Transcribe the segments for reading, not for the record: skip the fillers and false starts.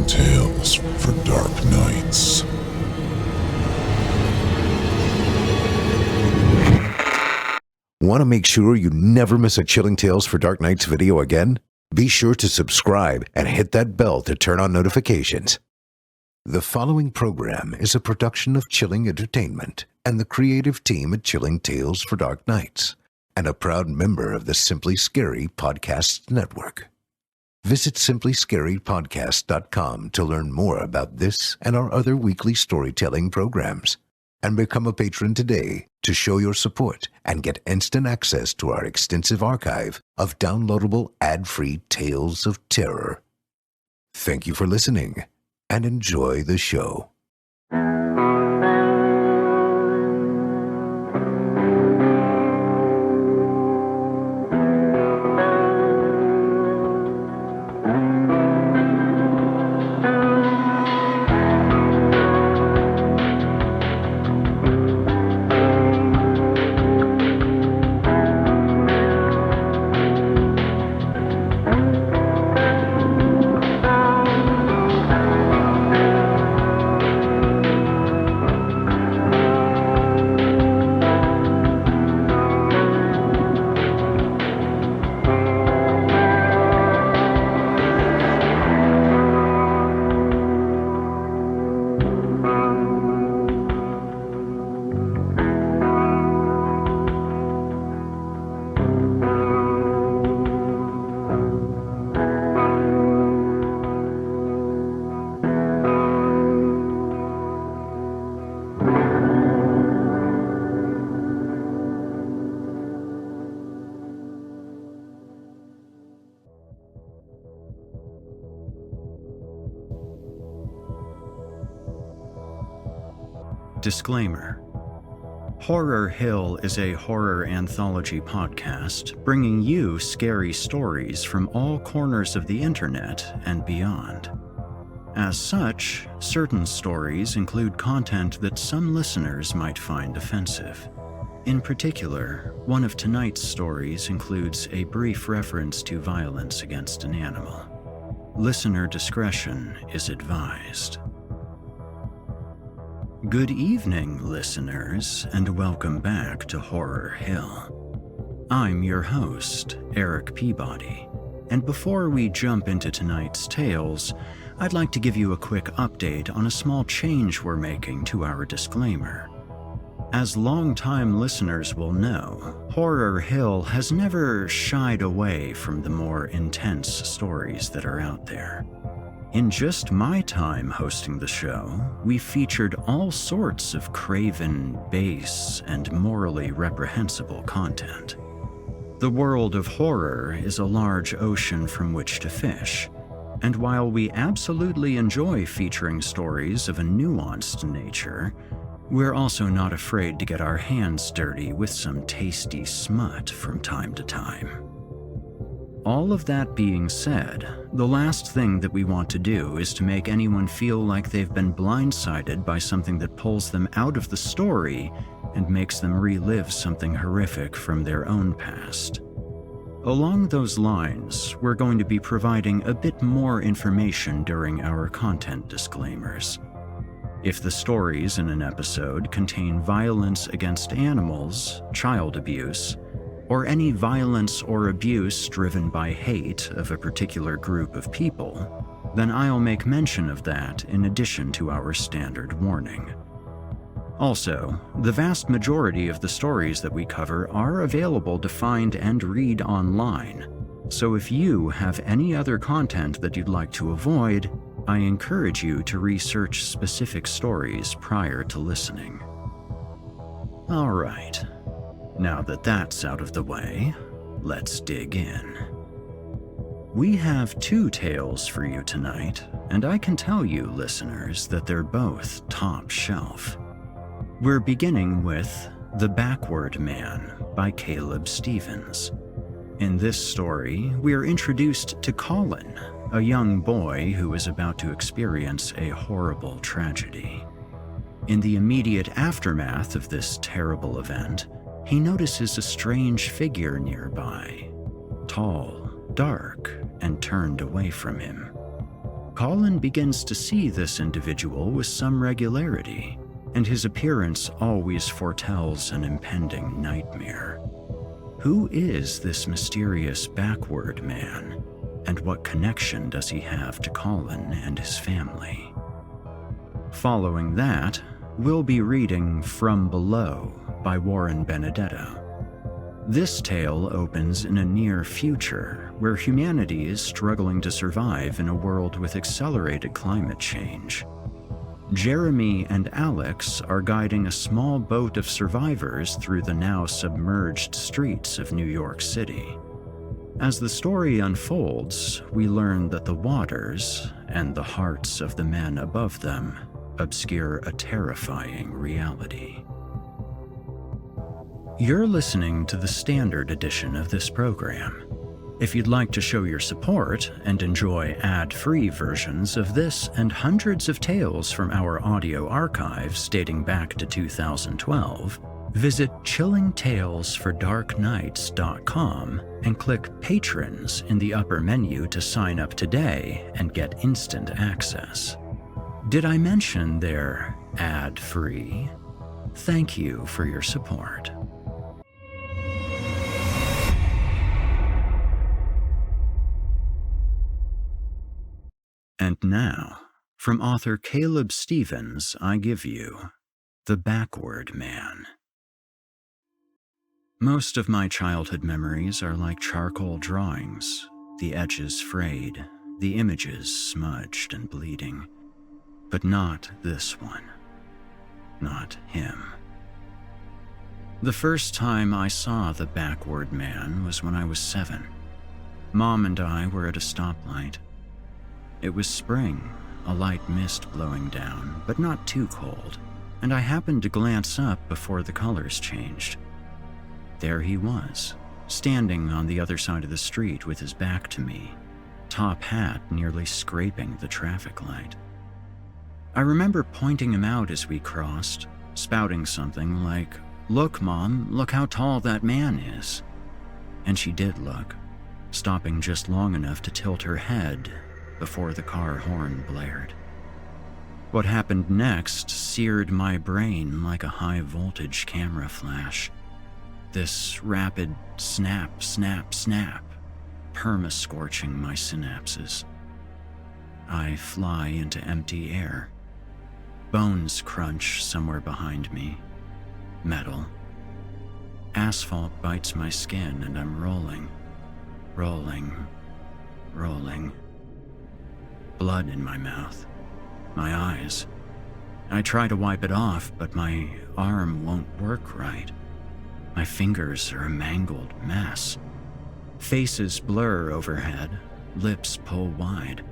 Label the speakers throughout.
Speaker 1: Chilling Tales for Dark Nights.
Speaker 2: Want to make sure you never miss a Chilling Tales for Dark Nights video again? Be sure to subscribe and hit that bell to turn on notifications. The following program is a production of Chilling Entertainment and the creative team at Chilling Tales for Dark Nights, and a proud member of the Simply Scary Podcasts Network. Visit simplyscarypodcast.com to learn more about this and our other weekly storytelling programs, and become a patron today to show your support and get instant access to our extensive archive of downloadable ad-free tales of terror. Thank you for listening and enjoy the show.
Speaker 3: Disclaimer. Horror Hill is a horror anthology podcast bringing you scary stories from all corners of the internet and beyond. As such, certain stories include content that some listeners might find offensive. In particular, one of tonight's stories includes a brief reference to violence against an animal. Listener discretion is advised. Good evening, listeners, and welcome back to Horror Hill. I'm your host, Eric Peabody, and before we jump into tonight's tales, I'd like to give you a quick update on a small change we're making to our disclaimer. As longtime listeners will know, Horror Hill has never shied away from the more intense stories that are out there. In just my time hosting the show, we featured all sorts of craven, base, and morally reprehensible content. The world of horror is a large ocean from which to fish, and while we absolutely enjoy featuring stories of a nuanced nature, we're also not afraid to get our hands dirty with some tasty smut from time to time. All of that being said, the last thing that we want to do is to make anyone feel like they've been blindsided by something that pulls them out of the story and makes them relive something horrific from their own past. Along those lines, we're going to be providing a bit more information during our content disclaimers. If the stories in an episode contain violence against animals, child abuse, or any violence or abuse driven by hate of a particular group of people, then I'll make mention of that in addition to our standard warning. Also, the vast majority of the stories that we cover are available to find and read online, so if you have any other content that you'd like to avoid, I encourage you to research specific stories prior to listening. Alright. Now that that's out of the way, let's dig in. We have two tales for you tonight, and I can tell you, listeners, that they're both top shelf. We're beginning with The Backward Man by Caleb Stevens. In this story, we are introduced to Colin, a young boy who is about to experience a horrible tragedy. In the immediate aftermath of this terrible event, he notices a strange figure nearby, tall, dark, and turned away from him. Colin begins to see this individual with some regularity, and his appearance always foretells an impending nightmare. Who is this mysterious backward man, and what connection does he have to Colin and his family? Following that, we'll be reading From Below by Warren Benedetto. This tale opens in a near future where humanity is struggling to survive in a world with accelerated climate change. Jeremy and Alex are guiding a small boat of survivors through the now submerged streets of New York City. As the story unfolds, we learn that the waters and the hearts of the men above them obscure a terrifying reality. You're listening to the standard edition of this program. If you'd like to show your support and enjoy ad-free versions of this and hundreds of tales from our audio archives dating back to 2012, visit chillingtalesfordarknights.com and click Patrons in the upper menu to sign up today and get instant access. Did I mention they're ad-free? Thank you for your support. And now, from author Caleb Stevens, I give you The Backward Man. Most of my childhood memories are like charcoal drawings, the edges frayed, the images smudged and bleeding. But not this one. Not him. The first time I saw the backward man was when I was 7. Mom and I were at a stoplight. It was spring, a light mist blowing down, but not too cold, and I happened to glance up before the colors changed. There he was, standing on the other side of the street with his back to me, top hat nearly scraping the traffic light. I remember pointing him out as we crossed, spouting something like, "Look, Mom, look how tall that man is." And she did look, stopping just long enough to tilt her head before the car horn blared. What happened next seared my brain like a high-voltage camera flash. This rapid snap, snap, snap, perma-scorching my synapses. I fly into empty air. Bones crunch somewhere behind me. Metal. Asphalt bites my skin and I'm rolling, rolling, rolling. Blood in my mouth, my eyes. I try to wipe it off, but my arm won't work right. My fingers are a mangled mess. Faces blur overhead, lips pull wide.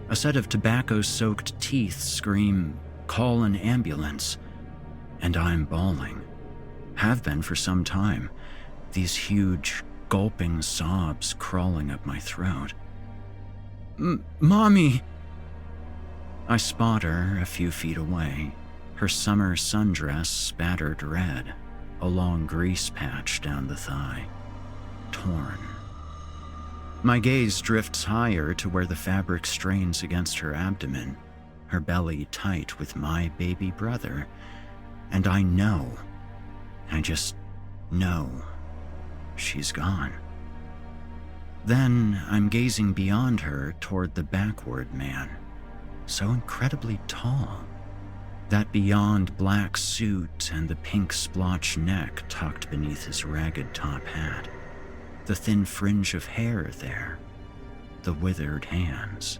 Speaker 3: A set of tobacco-soaked teeth scream, "Call an ambulance," and I'm bawling. Have been for some time, these huge, gulping sobs crawling up my throat. "Mommy!" I spot her a few feet away, her summer sundress spattered red, a long grease patch down the thigh, torn. My gaze drifts higher to where the fabric strains against her abdomen, her belly tight with my baby brother, and I just know she's gone. Then I'm gazing beyond her toward the backward man, so incredibly tall. That beyond black suit and the pink splotch neck tucked beneath his ragged top hat. The thin fringe of hair there. The withered hands.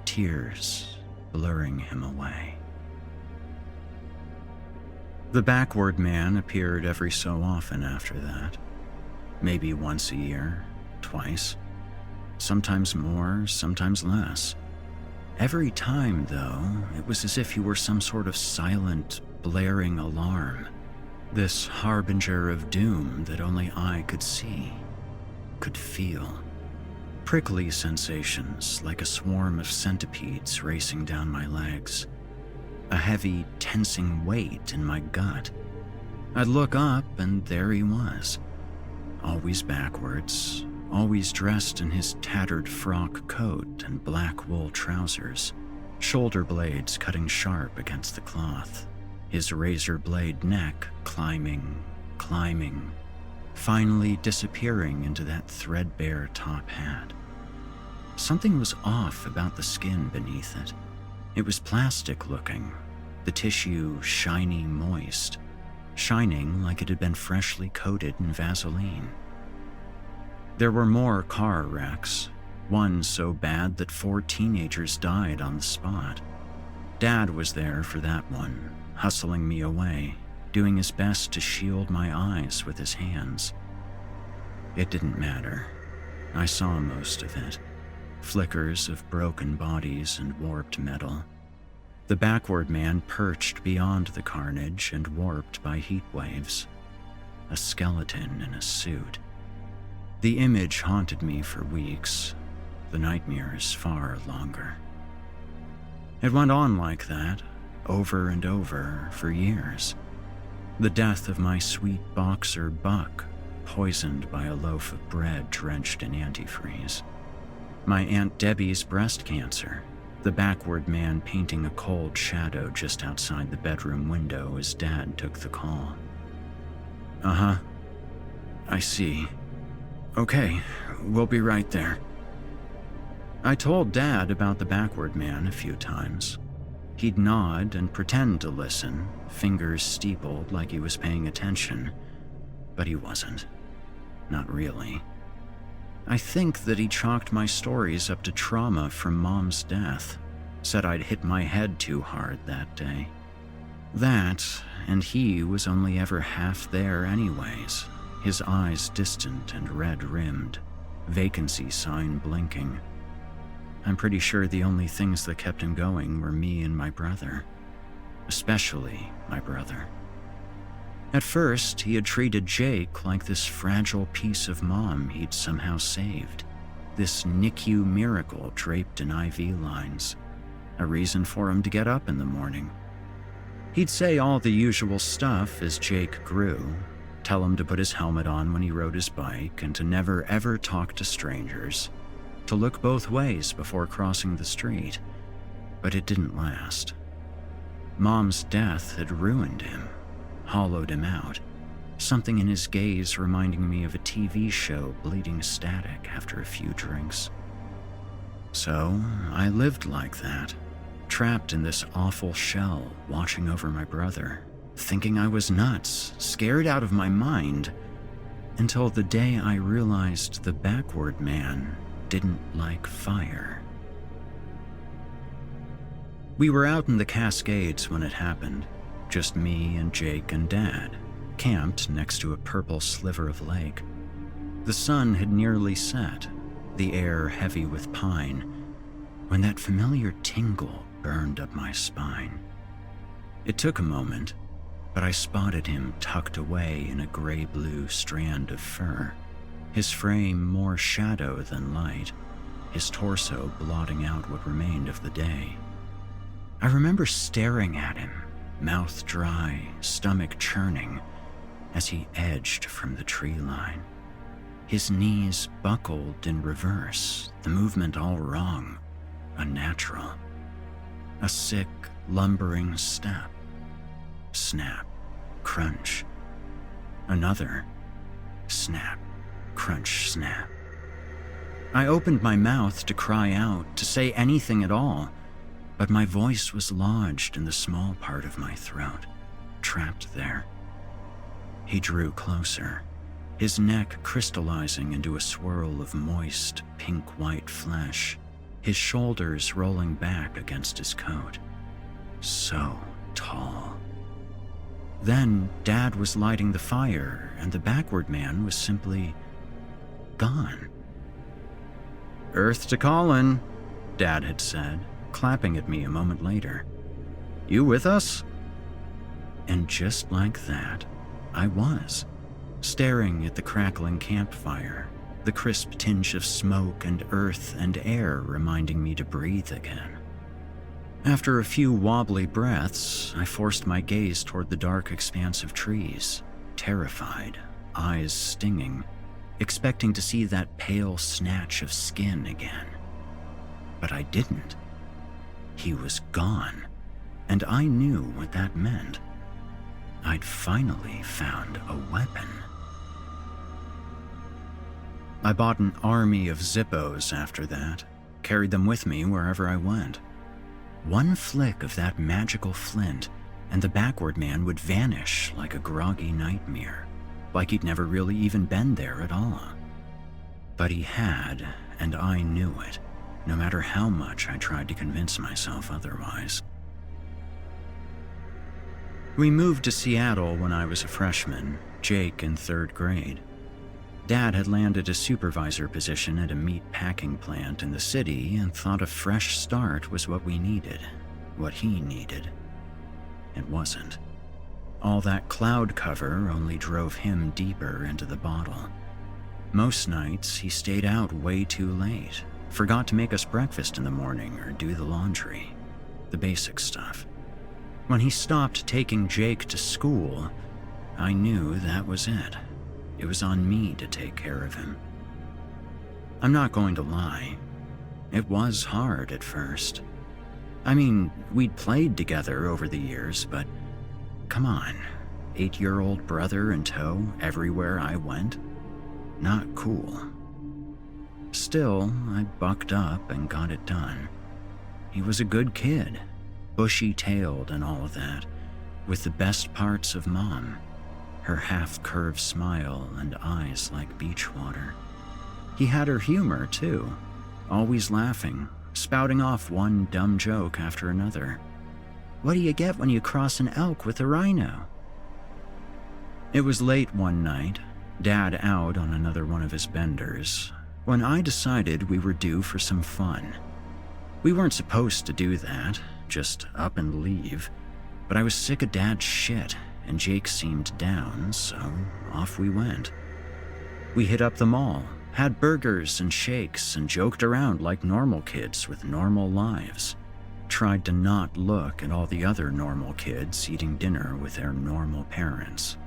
Speaker 3: Tears blurring him away. The backward man appeared every so often after that. Maybe once a year, twice. Sometimes more, sometimes less. Every time, though, it was as if he were some sort of silent, blaring alarm. This harbinger of doom that only I could see, could feel. Prickly sensations like a swarm of centipedes racing down my legs. A heavy, tensing weight in my gut. I'd look up and there he was. Always backwards, always dressed in his tattered frock coat and black wool trousers, shoulder blades cutting sharp against the cloth, his razor blade neck climbing, finally disappearing into that threadbare top hat. Something was off about the skin beneath it. It was plastic-looking, the tissue shiny moist, shining like it had been freshly coated in Vaseline. There were more car wrecks, one so bad that 4 teenagers died on the spot. Dad was there for that one, hustling me away, doing his best to shield my eyes with his hands. It didn't matter. I saw most of it. Flickers of broken bodies and warped metal. The backward man perched beyond the carnage and warped by heat waves. A skeleton in a suit. The image haunted me for weeks, the nightmares far longer. It went on like that, over and over, for years. The death of my sweet boxer Buck, poisoned by a loaf of bread drenched in antifreeze. My Aunt Debbie's breast cancer, the backward man painting a cold shadow just outside the bedroom window as Dad took the call. Uh-huh. I see. Okay, we'll be right there. I told Dad about the backward man a few times. He'd nod and pretend to listen, fingers steepled like he was paying attention, but he wasn't. Not really. I think that he chalked my stories up to trauma from Mom's death, said I'd hit my head too hard that day. That, and he was only ever half there anyways, his eyes distant and red-rimmed, vacancy sign blinking. I'm pretty sure the only things that kept him going were me and my brother. Especially my brother. At first, he had treated Jake like this fragile piece of Mom he'd somehow saved. This NICU miracle draped in IV lines. A reason for him to get up in the morning. He'd say all the usual stuff as Jake grew. Tell him to put his helmet on when he rode his bike and to never ever talk to strangers. To look both ways before crossing the street. But it didn't last. Mom's death had ruined him. Hollowed him out, something in his gaze reminding me of a TV show bleeding static after a few drinks. So I lived like that, trapped in this awful shell, watching over my brother, thinking I was nuts, scared out of my mind, until the day I realized the backward man didn't like fire. We were out in the Cascades when it happened. Just me and Jake and Dad, camped next to a purple sliver of lake. The sun had nearly set, the air heavy with pine, when that familiar tingle burned up my spine. It took a moment, but I spotted him tucked away in a gray-blue strand of fur, his frame more shadow than light, his torso blotting out what remained of the day. I remember staring at him, mouth dry, stomach churning, as he edged from the tree line. His knees buckled in reverse, the movement all wrong, unnatural. A sick, lumbering step. Snap, crunch. Another. Snap, crunch, snap. I opened my mouth to cry out, to say anything at all, but my voice was lodged in the small part of my throat, trapped there. He drew closer, his neck crystallizing into a swirl of moist, pink-white flesh, his shoulders rolling back against his coat. So tall. Then Dad was lighting the fire, and the backward man was simply gone. "Earth to Colin," Dad had said, clapping at me a moment later. "You with us?" And just like that, I was, staring at the crackling campfire, the crisp tinge of smoke and earth and air reminding me to breathe again. After a few wobbly breaths, I forced my gaze toward the dark expanse of trees, terrified, eyes stinging, expecting to see that pale snatch of skin again. But I didn't. He was gone, and I knew what that meant. I'd finally found a weapon. I bought an army of Zippos after that, carried them with me wherever I went. One flick of that magical flint, and the backward man would vanish like a groggy nightmare, like he'd never really even been there at all. But he had, and I knew it, no matter how much I tried to convince myself otherwise. We moved to Seattle when I was a freshman, Jake in 3rd grade. Dad had landed a supervisor position at a meat packing plant in the city and thought a fresh start was what we needed, what he needed. It wasn't. All that cloud cover only drove him deeper into the bottle. Most nights, he stayed out way too late, forgot to make us breakfast in the morning or do the laundry, the basic stuff. When he stopped taking Jake to school, I knew that was it. It was on me to take care of him. I'm not going to lie. It was hard at first. I mean, we'd played together over the years, but come on, 8-year-old brother in tow everywhere I went? Not cool. Still, I bucked up and got it done. He was a good kid, bushy-tailed and all of that, with the best parts of Mom. Her half-curved smile and eyes like beach water. He had her humor, too, always laughing, spouting off one dumb joke after another. What do you get when you cross an elk with a rhino? It was late one night, Dad out on another one of his benders, when I decided we were due for some fun. We weren't supposed to do that, just up and leave, but I was sick of Dad's shit, and Jake seemed down, so off we went. We hit up the mall, had burgers and shakes, and joked around like normal kids with normal lives. Tried to not look at all the other normal kids eating dinner with their normal parents.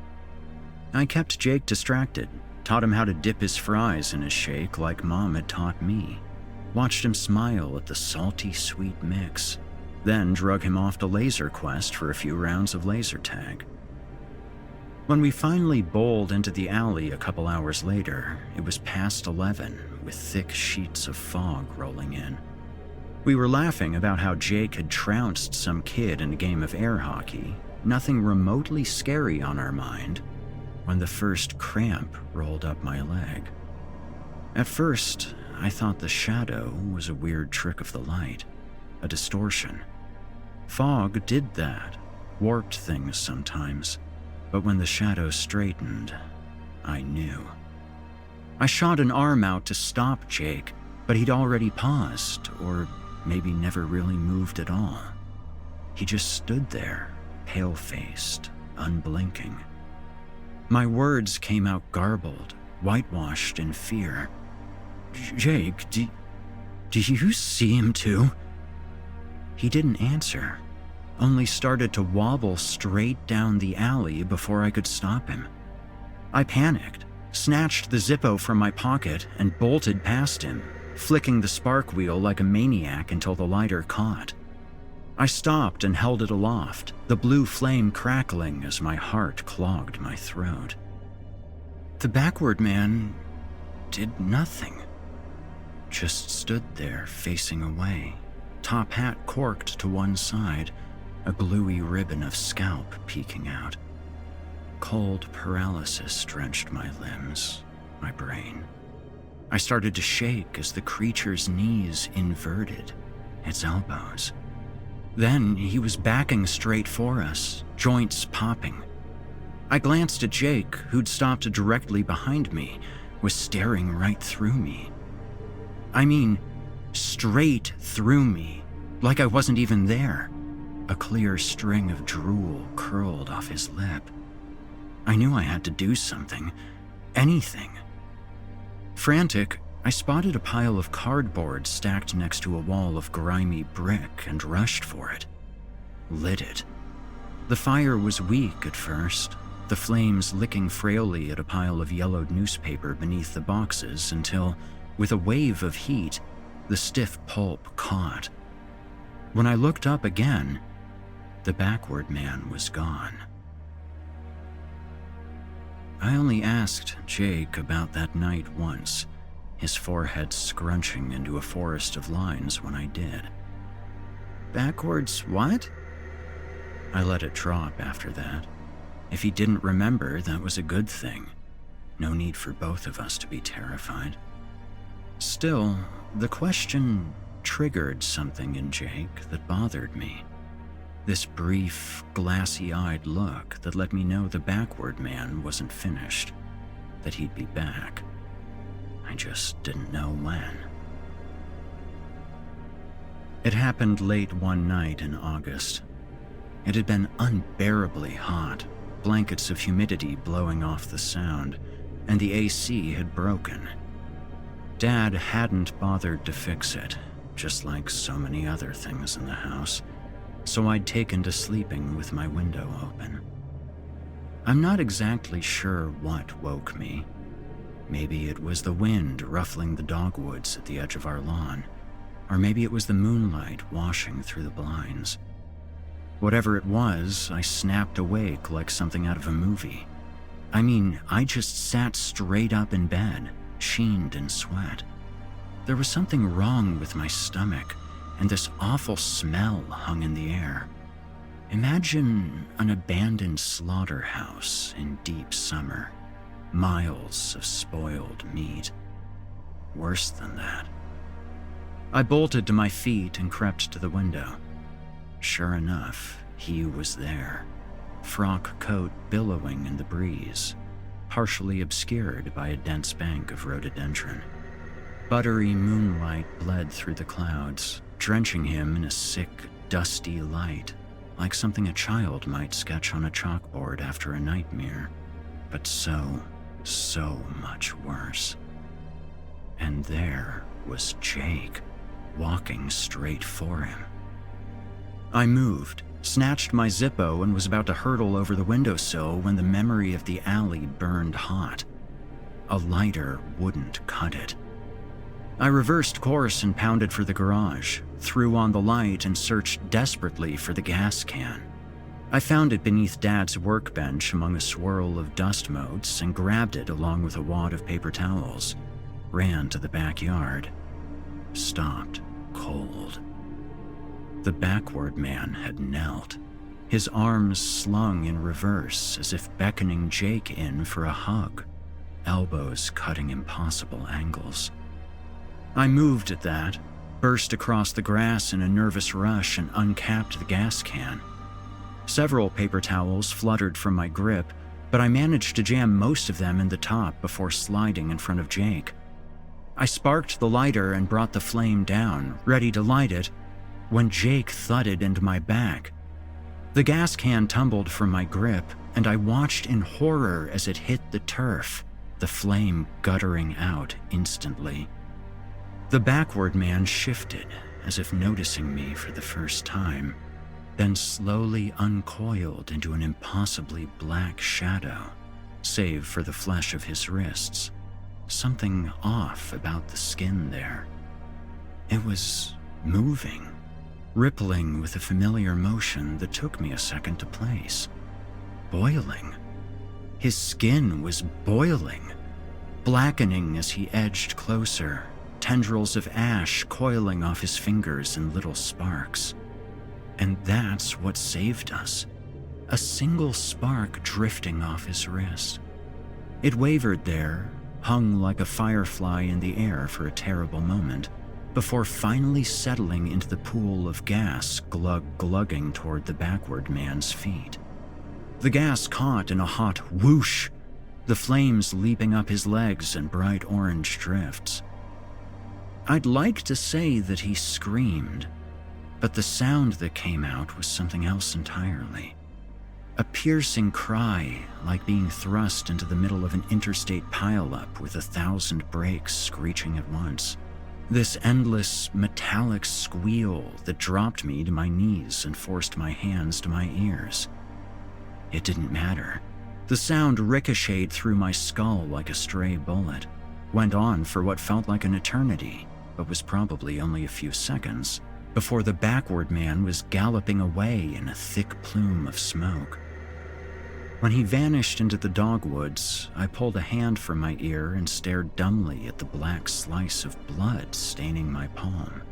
Speaker 3: I kept Jake distracted, taught him how to dip his fries in his shake like Mom had taught me, watched him smile at the salty sweet mix, then drug him off to Laser Quest for a few rounds of laser tag. When we finally bowled into the alley a couple hours later, it was past 11 with thick sheets of fog rolling in. We were laughing about how Jake had trounced some kid in a game of air hockey, nothing remotely scary on our mind, when the first cramp rolled up my leg. At first, I thought the shadow was a weird trick of the light, a distortion. Fog did that, warped things sometimes. But when the shadow straightened, I knew. I shot an arm out to stop Jake, but he'd already paused, or maybe never really moved at all. He just stood there, pale-faced, unblinking. My words came out garbled, whitewashed in fear. Jake, do you see him too? He didn't answer. Only started to wobble straight down the alley before I could stop him. I panicked, snatched the Zippo from my pocket, and bolted past him, flicking the spark wheel like a maniac until the lighter caught. I stopped and held it aloft, the blue flame crackling as my heart clogged my throat. The backward man did nothing. Just stood there facing away, top hat corked to one side, a gluey ribbon of scalp peeking out. Cold paralysis drenched my limbs, my brain. I started to shake as the creature's knees inverted, its elbows. Then he was backing straight for us, joints popping. I glanced at Jake, who'd stopped directly behind me, was staring right through me. I mean, straight through me, like I wasn't even there. A clear string of drool curled off his lip. I knew I had to do something, anything. Frantic, I spotted a pile of cardboard stacked next to a wall of grimy brick and rushed for it. Lit it. The fire was weak at first, the flames licking frailly at a pile of yellowed newspaper beneath the boxes until, with a wave of heat, the stiff pulp caught. When I looked up again, the backward man was gone. I only asked Jake about that night once, his forehead scrunching into a forest of lines when I did. Backwards what? I let it drop after that. If he didn't remember, that was a good thing. No need for both of us to be terrified. Still, the question triggered something in Jake that bothered me. This brief, glassy-eyed look that let me know the backward man wasn't finished, that he'd be back. I just didn't know when. It happened late one night in August. It had been unbearably hot, blankets of humidity blowing off the sound, and the AC had broken. Dad hadn't bothered to fix it, just like so many other things in the house, so I'd taken to sleeping with my window open. I'm not exactly sure what woke me. Maybe it was the wind ruffling the dogwoods at the edge of our lawn, or maybe it was the moonlight washing through the blinds. Whatever it was, I snapped awake like something out of a movie. I mean, I just sat straight up in bed, sheened in sweat. There was something wrong with my stomach, and this awful smell hung in the air. Imagine an abandoned slaughterhouse in deep summer, miles of spoiled meat. Worse than that. I bolted to my feet and crept to the window. Sure enough, he was there, frock coat billowing in the breeze, partially obscured by a dense bank of rhododendron. Buttery moonlight bled through the clouds, drenching him in a sick, dusty light, like something a child might sketch on a chalkboard after a nightmare, but so much worse. And there was Jake, walking straight for him. I moved, snatched my Zippo, and was about to hurtle over the windowsill when the memory of the alley burned hot. A lighter wouldn't cut it. I reversed course and pounded for the garage, threw on the light, and searched desperately for the gas can. I found it beneath Dad's workbench among a swirl of dust motes and grabbed it along with a wad of paper towels, ran to the backyard, stopped cold. The backward man had knelt, his arms slung in reverse as if beckoning Jake in for a hug, elbows cutting impossible angles. I moved at that, burst across the grass in a nervous rush, and uncapped the gas can. Several paper towels fluttered from my grip, but I managed to jam most of them in the top before sliding in front of Jake. I sparked the lighter and brought the flame down, ready to light it, when Jake thudded into my back. The gas can tumbled from my grip, and I watched in horror as it hit the turf, the flame guttering out instantly. The backward man shifted, as if noticing me for the first time, then slowly uncoiled into an impossibly black shadow, save for the flesh of his wrists. Something off about the skin there. It was moving, rippling with a familiar motion that took me a second to place. Boiling. His skin was boiling, blackening as he edged closer, tendrils of ash coiling off his fingers in little sparks. And that's what saved us. A single spark drifting off his wrist. It wavered there, hung like a firefly in the air for a terrible moment, before finally settling into the pool of gas glug-glugging toward the backward man's feet. The gas caught in a hot whoosh, the flames leaping up his legs in bright orange drifts. I'd like to say that he screamed, but the sound that came out was something else entirely. A piercing cry, like being thrust into the middle of an interstate pileup with 1,000 brakes screeching at once. This endless, metallic squeal that dropped me to my knees and forced my hands to my ears. It didn't matter. The sound ricocheted through my skull like a stray bullet, went on for what felt like an eternity, but was probably only a few seconds, before the backward man was galloping away in a thick plume of smoke. When he vanished into the dogwoods, I pulled a hand from my ear and stared dumbly at the black slice of blood staining my palm.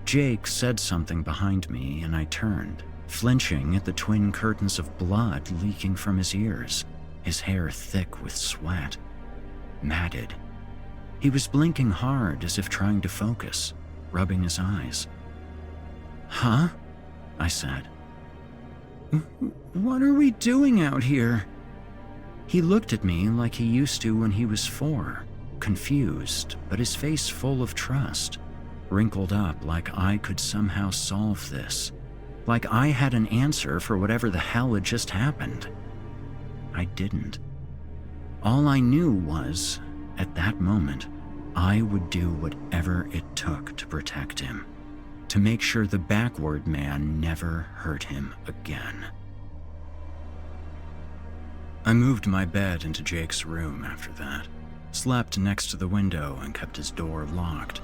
Speaker 3: Jake said something behind me, and I turned, flinching at the twin curtains of blood leaking from his ears, his hair thick with sweat, matted. He was blinking hard as if trying to focus, rubbing his eyes. "Huh?" I said. "What are we doing out here?" He looked at me like he used to when he was 4, confused, but his face full of trust, wrinkled up like I could somehow solve this, like I had an answer for whatever the hell had just happened. I didn't. All I knew was, at that moment, I would do whatever it took to protect him, to make sure the backward man never hurt him again. I moved my bed into Jake's room after that, slept next to the window and kept his door locked.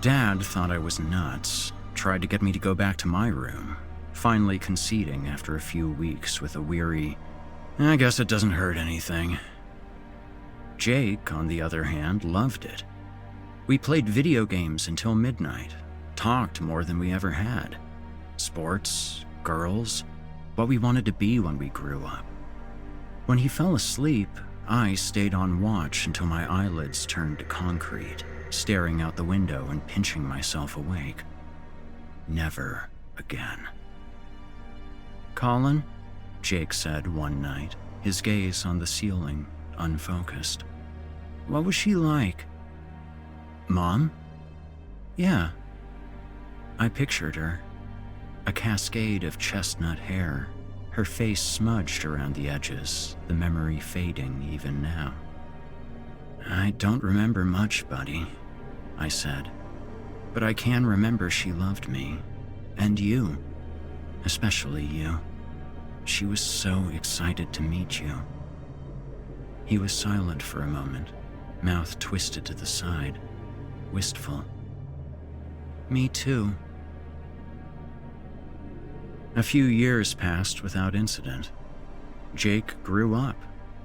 Speaker 3: Dad thought I was nuts, tried to get me to go back to my room, finally conceding after a few weeks with a weary, "I guess it doesn't hurt anything." Jake, on the other hand, loved it. We played video games until midnight, talked more than we ever had. Sports, girls, what we wanted to be when we grew up. When he fell asleep, I stayed on watch until my eyelids turned to concrete, staring out the window and pinching myself awake. Never again. "Colin," Jake said one night, his gaze on the ceiling, unfocused. "What was she like?" "Mom?" "Yeah." I pictured her. A cascade of chestnut hair, her face smudged around the edges, the memory fading even now. "I don't remember much, buddy," I said. "But I can remember she loved me. And you. Especially you. She was so excited to meet you." He was silent for a moment, mouth twisted to the side, wistful. "Me too." A few years passed without incident. Jake grew up,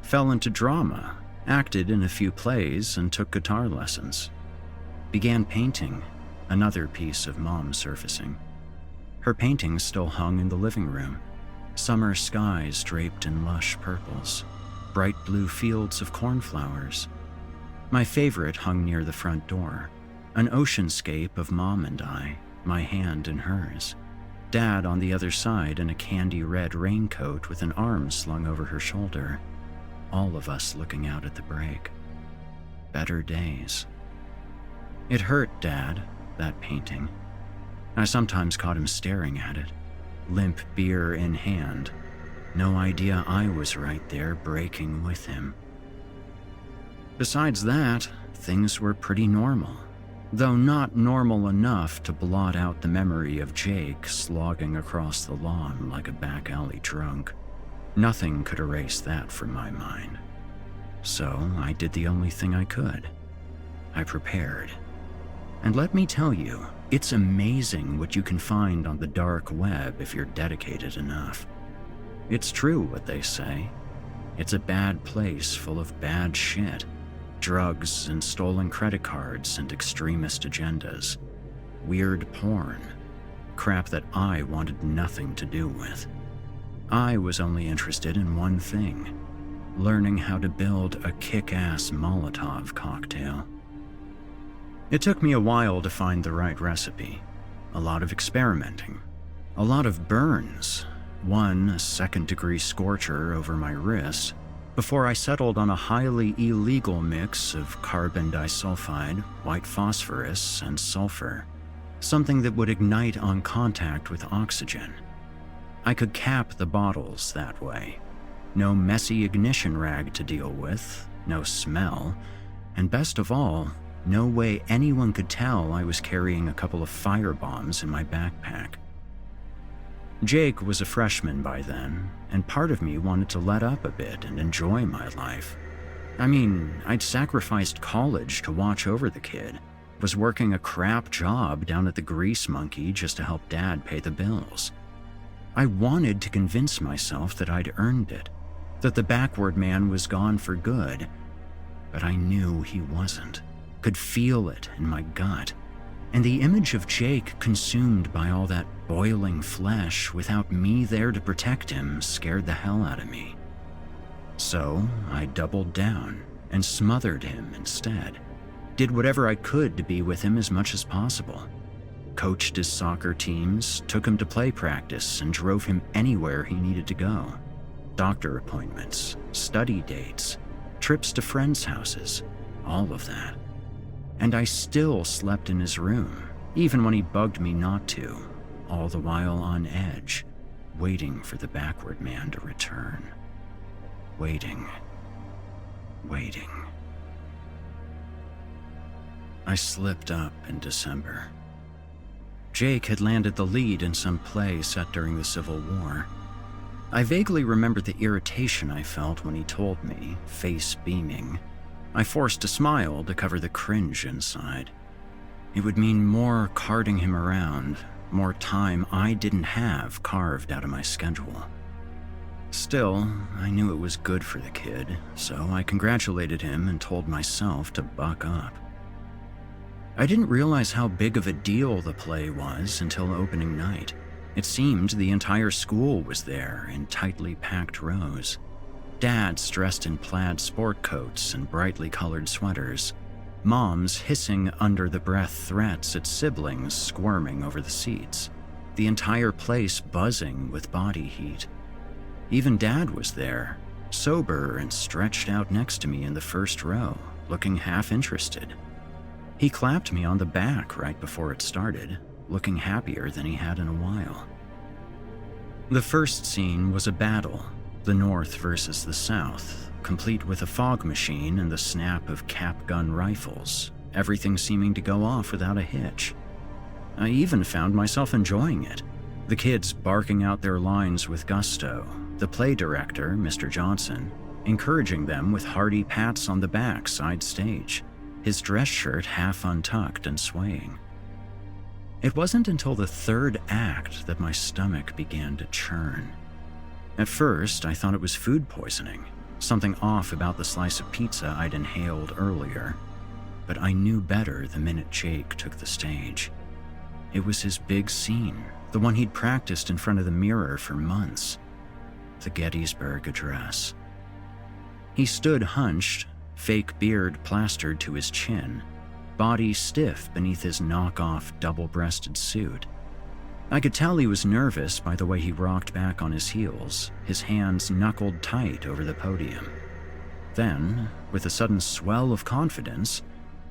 Speaker 3: fell into drama, acted in a few plays, and took guitar lessons. Began painting, another piece of Mom surfacing. Her paintings still hung in the living room, summer skies draped in lush purples, bright blue fields of cornflowers. My favorite hung near the front door, an oceanscape of Mom and I, my hand in hers. Dad on the other side in a candy red raincoat with an arm slung over her shoulder. All of us looking out at the break. Better days. It hurt Dad, that painting. I sometimes caught him staring at it, limp beer in hand. No idea I was right there breaking with him. Besides that, things were pretty normal, though not normal enough to blot out the memory of Jake slogging across the lawn like a back alley drunk. Nothing could erase that from my mind. So I did the only thing I could. I prepared. And let me tell you, it's amazing what you can find on the dark web if you're dedicated enough. It's true what they say. It's a bad place full of bad shit. Drugs and stolen credit cards and extremist agendas. Weird porn. Crap that I wanted nothing to do with. I was only interested in one thing: learning how to build a kick-ass Molotov cocktail. It took me a while to find the right recipe. A lot of experimenting. A lot of burns. One, a second-degree scorcher over my wrist, before I settled on a highly illegal mix of carbon disulfide, white phosphorus, and sulfur. Something that would ignite on contact with oxygen. I could cap the bottles that way. No messy ignition rag to deal with, no smell, and best of all, no way anyone could tell I was carrying a couple of firebombs in my backpack. Jake was a freshman by then, and part of me wanted to let up a bit and enjoy my life. I mean, I'd sacrificed college to watch over the kid, was working a crap job down at the Grease Monkey just to help Dad pay the bills. I wanted to convince myself that I'd earned it, that the backward man was gone for good, but I knew he wasn't, could feel it in my gut. And the image of Jake consumed by all that boiling flesh without me there to protect him scared the hell out of me. So I doubled down and smothered him instead. Did whatever I could to be with him as much as possible. Coached his soccer teams, took him to play practice, and drove him anywhere he needed to go. Doctor appointments, study dates, trips to friends' houses, all of that. And I still slept in his room, even when he bugged me not to, all the while on edge, waiting for the backward man to return. Waiting. I slipped up in December. Jake had landed the lead in some play set during the Civil War. I vaguely remember the irritation I felt when he told me, face beaming. I forced a smile to cover the cringe inside. It would mean more carting him around, more time I didn't have carved out of my schedule. Still, I knew it was good for the kid, so I congratulated him and told myself to buck up. I didn't realize how big of a deal the play was until opening night. It seemed the entire school was there in tightly packed rows. Dads dressed in plaid sport coats and brightly colored sweaters. Moms hissing under-the-breath threats at siblings squirming over the seats. The entire place buzzing with body heat. Even Dad was there, sober and stretched out next to me in the first row, looking half interested. He clapped me on the back right before it started, looking happier than he had in a while. The first scene was a battle, the North versus the South, complete with a fog machine and the snap of cap gun rifles, everything seeming to go off without a hitch. I even found myself enjoying it, the kids barking out their lines with gusto, the play director, Mr. Johnson, encouraging them with hearty pats on the back side stage, his dress shirt half untucked and swaying. It wasn't until the third act that my stomach began to churn. At first, I thought it was food poisoning, something off about the slice of pizza I'd inhaled earlier. But I knew better the minute Jake took the stage. It was his big scene, the one he'd practiced in front of the mirror for months. The Gettysburg Address. He stood hunched, fake beard plastered to his chin, body stiff beneath his knockoff double-breasted suit. I could tell he was nervous by the way he rocked back on his heels, his hands knuckled tight over the podium. Then, with a sudden swell of confidence,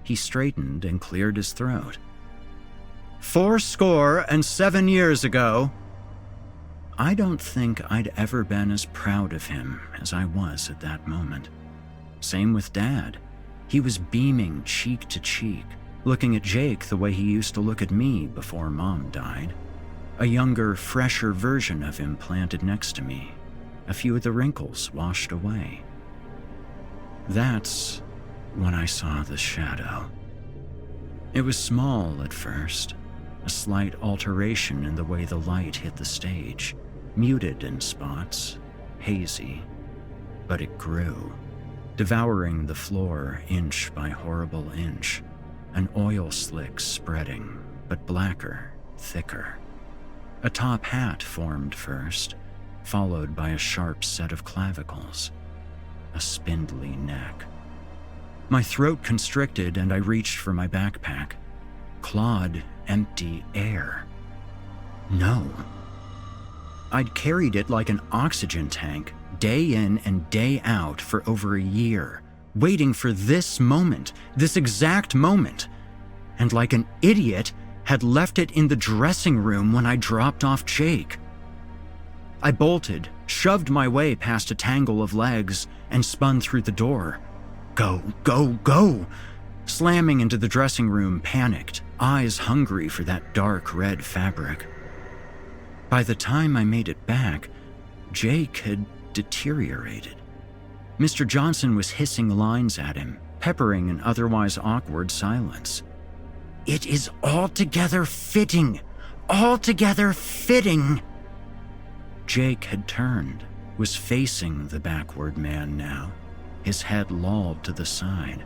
Speaker 3: he straightened and cleared his throat. 77 years ago. I don't think I'd ever been as proud of him as I was at that moment. Same with Dad. He was beaming cheek to cheek, looking at Jake the way he used to look at me before Mom died. A younger, fresher version of him planted next to me, a few of the wrinkles washed away. That's when I saw the shadow. It was small at first, a slight alteration in the way the light hit the stage, muted in spots, hazy, but it grew, devouring the floor inch by horrible inch, an oil slick spreading, but blacker, thicker. A top hat formed first, followed by a sharp set of clavicles, a spindly neck. My throat constricted and I reached for my backpack. Clawed, empty air. No. I'd carried it like an oxygen tank, day in and day out for over a year, waiting for this moment, this exact moment, and like an idiot, had left it in the dressing room when I dropped off Jake. I bolted, shoved my way past a tangle of legs, and spun through the door. Go, go, go! Slamming into the dressing room, panicked, eyes hungry for that dark red fabric. By the time I made it back, Jake had deteriorated. Mr. Johnson was hissing lines at him, peppering an otherwise awkward silence. "It is altogether fitting! Altogether fitting!" Jake had turned, was facing the backward man now, his head lolled to the side.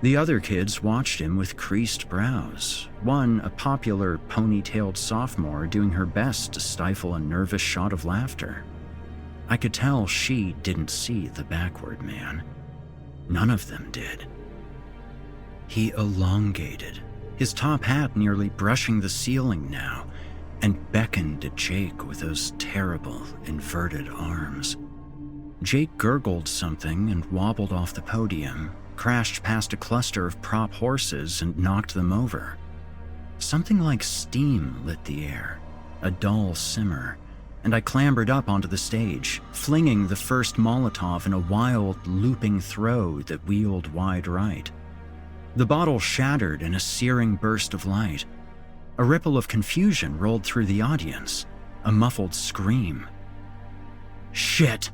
Speaker 3: The other kids watched him with creased brows, one a popular ponytailed sophomore doing her best to stifle a nervous shot of laughter. I could tell she didn't see the backward man. None of them did. He elongated, his top hat nearly brushing the ceiling now, and beckoned at Jake with those terrible inverted arms. Jake gurgled something and wobbled off the podium, crashed past a cluster of prop horses and knocked them over. Something like steam lit the air, a dull simmer, and I clambered up onto the stage, flinging the first Molotov in a wild, looping throw that wheeled wide right. The bottle shattered in a searing burst of light. A ripple of confusion rolled through the audience, a muffled scream. "Shit!"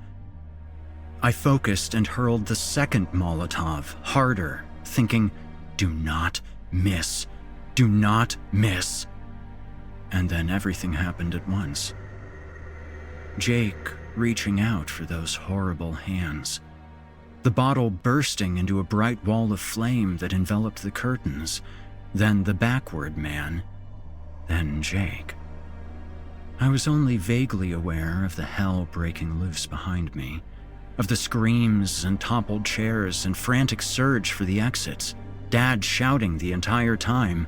Speaker 3: I focused and hurled the second Molotov, harder, thinking, "Do not miss. Do not miss." And then everything happened at once. Jake reaching out for those horrible hands. The bottle bursting into a bright wall of flame that enveloped the curtains. Then the backward man. Then Jake. I was only vaguely aware of the hell breaking loose behind me, of the screams and toppled chairs and frantic surge for the exits, Dad shouting the entire time,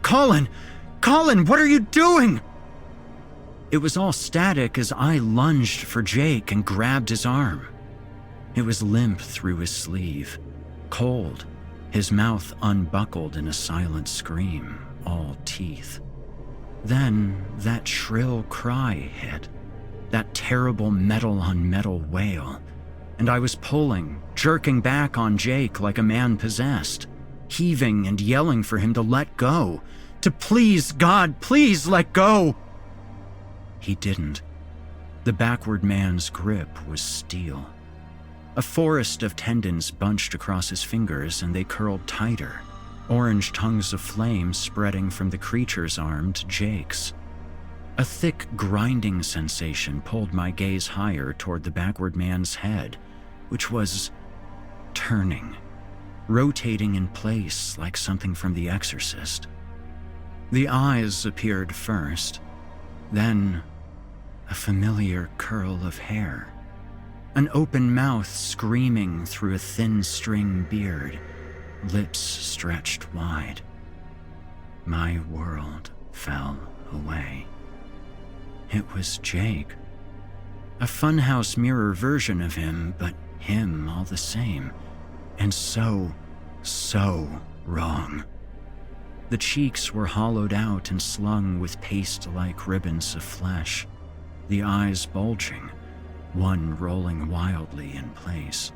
Speaker 3: "Colin! Colin, what are you doing?" It was all static as I lunged for Jake and grabbed his arm. It was limp through his sleeve, cold, his mouth unbuckled in a silent scream, all teeth. Then that shrill cry hit, that terrible metal-on-metal wail, and I was pulling, jerking back on Jake like a man possessed, heaving and yelling for him to let go, to please, God, please let go. He didn't. The backward man's grip was steel. A forest of tendons bunched across his fingers and they curled tighter, orange tongues of flame spreading from the creature's arm to Jake's. A thick grinding sensation pulled my gaze higher toward the backward man's head, which was turning, rotating in place like something from The Exorcist. The eyes appeared first, then a familiar curl of hair, an open mouth screaming through a thin string beard, lips stretched wide. My world fell away. It was Jake. A funhouse mirror version of him, but him all the same. And so wrong. The cheeks were hollowed out and slung with paste-like ribbons of flesh, the eyes bulging, one rolling wildly in place.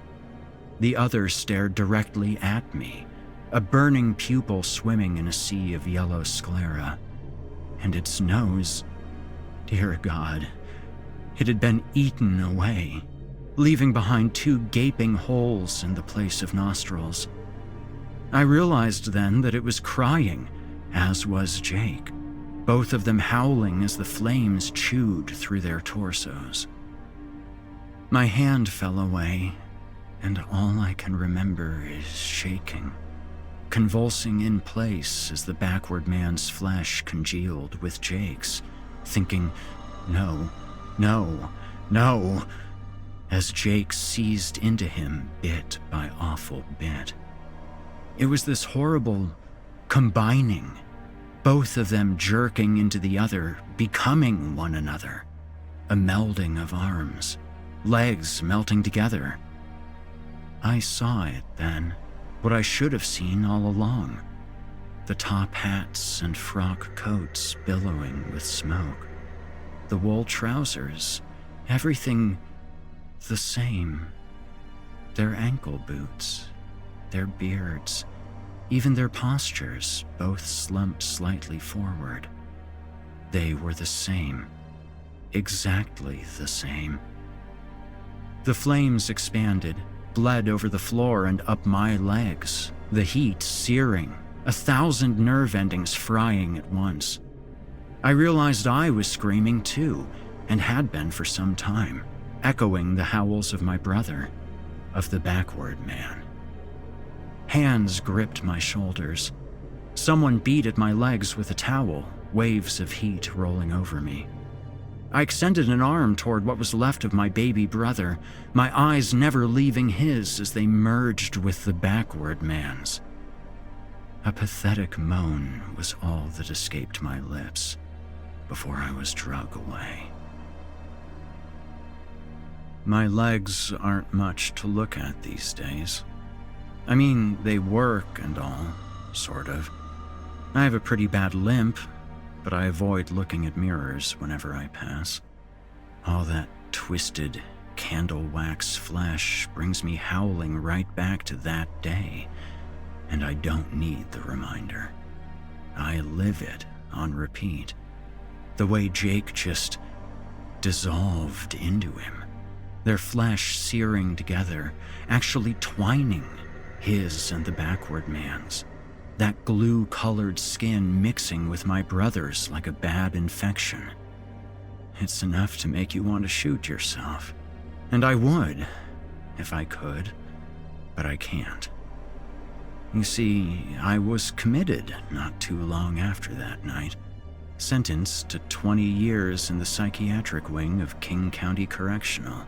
Speaker 3: The other stared directly at me, a burning pupil swimming in a sea of yellow sclera. And its nose, dear God, it had been eaten away, leaving behind two gaping holes in the place of nostrils. I realized then that it was crying, as was Jake, both of them howling as the flames chewed through their torsos. My hand fell away, and all I can remember is shaking, convulsing in place as the backward man's flesh congealed with Jake's, thinking, no, no, no, as Jake seized into him bit by awful bit. It was this horrible combining, both of them jerking into the other, becoming one another, a melding of arms, legs melting together. I saw it then, what I should have seen all along, the top hats and frock coats billowing with smoke, the wool trousers, everything the same, their ankle boots, their beards, even their postures, both slumped slightly forward. They were the same, exactly the same. The flames expanded, bled over the floor and up my legs, the heat searing, 1,000 nerve endings frying at once. I realized I was screaming too, and had been for some time, echoing the howls of my brother, of the backward man. Hands gripped my shoulders. Someone beat at my legs with a towel, waves of heat rolling over me. I extended an arm toward what was left of my baby brother, my eyes never leaving his as they merged with the backward man's. A pathetic moan was all that escaped my lips before I was dragged away. My legs aren't much to look at these days. I mean, they work and all, sort of. I have a pretty bad limp, but I avoid looking at mirrors whenever I pass. All that twisted, candle wax flesh brings me howling right back to that day, and I don't need the reminder. I live it on repeat. The way Jake just dissolved into him, their flesh searing together, actually twining, his and the backward man's. That glue-colored skin mixing with my brother's like a bad infection. It's enough to make you want to shoot yourself. And I would, if I could, but I can't. You see, I was committed not too long after that night, sentenced to 20 years in the psychiatric wing of King County Correctional,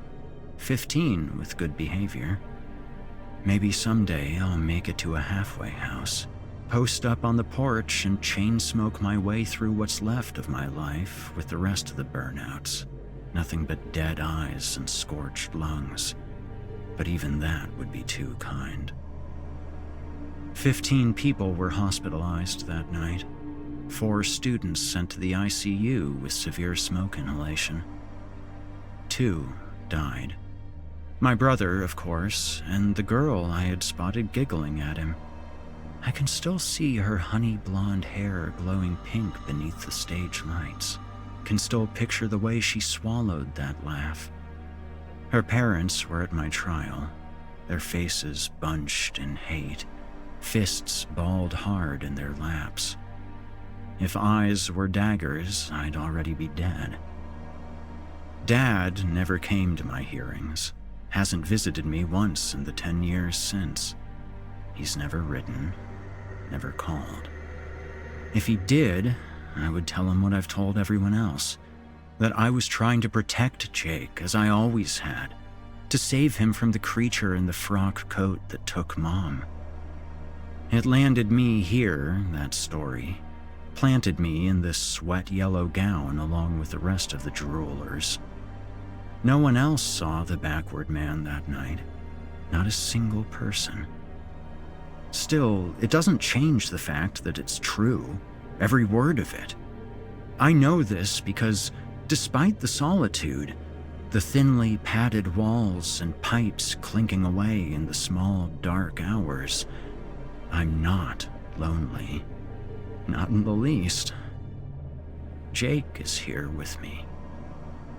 Speaker 3: 15 with good behavior. Maybe someday I'll make it to a halfway house, post up on the porch and chain smoke my way through what's left of my life with the rest of the burnouts. Nothing but dead eyes and scorched lungs. But even that would be too kind. 15 people were hospitalized that night. 4 students sent to the ICU with severe smoke inhalation. 2 died. My brother, of course, and the girl I had spotted giggling at him. I can still see her honey blonde hair glowing pink beneath the stage lights. Can still picture the way she swallowed that laugh. Her parents were at my trial, their faces bunched in hate, fists balled hard in their laps. If eyes were daggers, I'd already be dead. Dad never came to my hearings, hasn't visited me once in the 10 years since. He's never written, never called. If he did, I would tell him what I've told everyone else, that I was trying to protect Jake as I always had, to save him from the creature in the frock coat that took Mom. It landed me here, that story, planted me in this sweat yellow gown along with the rest of the droolers. No one else saw the backward man that night, not a single person. Still, it doesn't change the fact that it's true, every word of it. I know this because, despite the solitude, the thinly padded walls and pipes clinking away in the small, dark hours, I'm not lonely. Not in the least. Jake is here with me.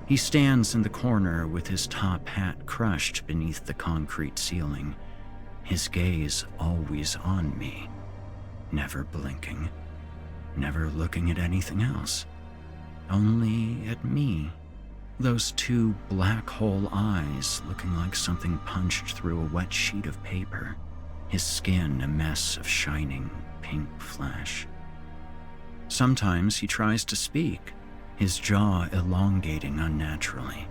Speaker 3: He stands in the corner with his top hat crushed beneath the concrete ceiling, his gaze always on me, never blinking, never looking at anything else, only at me. Those 2 black hole eyes looking like something punched through a wet sheet of paper, his skin a mess of shining pink flesh. Sometimes he tries to speak, his jaw elongating unnaturally,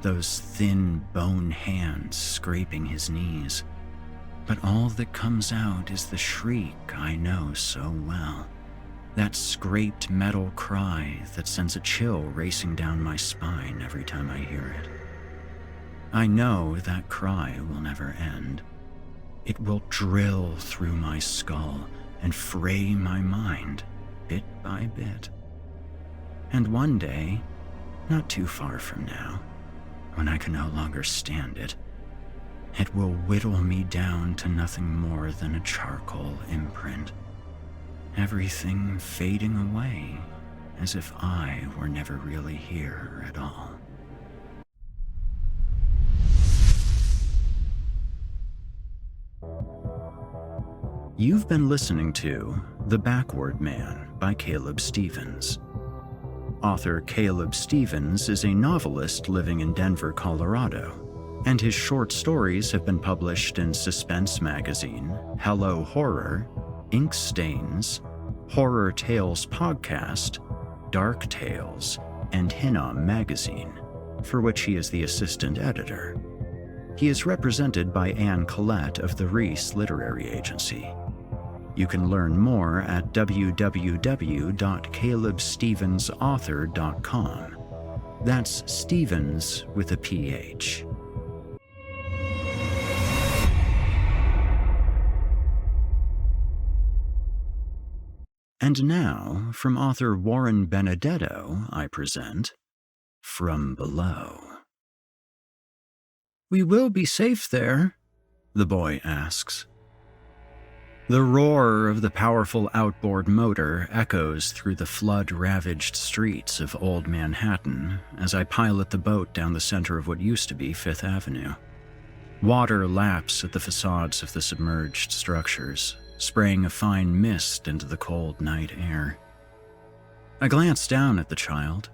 Speaker 3: those thin bone hands scraping his knees. But all that comes out is the shriek I know so well, that scraped metal cry that sends a chill racing down my spine every time I hear it. I know that cry will never end. It will drill through my skull and fray my mind, bit by bit. And one day, not too far from now, when I can no longer stand it, it will whittle me down to nothing more than a charcoal imprint. Everything fading away as if I were never really here at all. You've been listening to The Backward Man by Caleb Stevens. Author Caleb Stevens is a novelist living in Denver, Colorado, and his short stories have been published in Suspense Magazine, Hello Horror, Ink Stains, Horror Tales Podcast, Dark Tales, and Hinnom Magazine, for which he is the assistant editor. He is represented by Anne Collette of the Reese Literary Agency. You can learn more at www.calebstevensauthor.com. That's Stevens with a PH. And now, from author Warren Benedetto, I present From Below. "We will be safe there?" the boy asks. The roar of the powerful outboard motor echoes through the flood-ravaged streets of Old Manhattan as I pilot the boat down the center of what used to be Fifth Avenue. Water laps at the facades of the submerged structures, spraying a fine mist into the cold night air. I glance down at the child.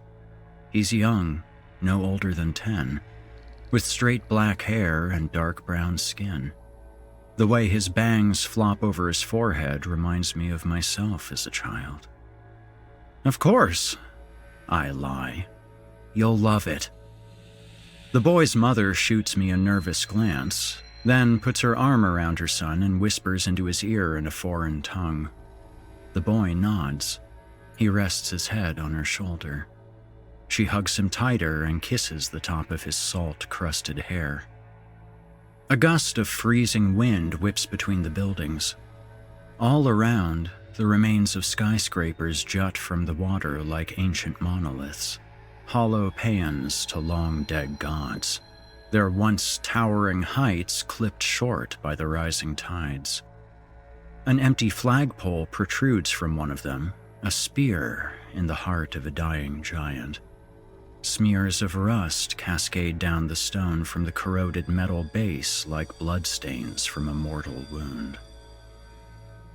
Speaker 3: He's young, no older than 10, with straight black hair and dark brown skin. The way his bangs flop over his forehead reminds me of myself as a child. "Of course," I lie. "You'll love it." The boy's mother shoots me a nervous glance, then puts her arm around her son and whispers into his ear in a foreign tongue. The boy nods. He rests his head on her shoulder. She hugs him tighter and kisses the top of his salt-crusted hair. A gust of freezing wind whips between the buildings. All around, the remains of skyscrapers jut from the water like ancient monoliths, hollow paeans to long-dead gods, their once towering heights clipped short by the rising tides. An empty flagpole protrudes from one of them, a spear in the heart of a dying giant. Smears of rust cascade down the stone from the corroded metal base like bloodstains from a mortal wound.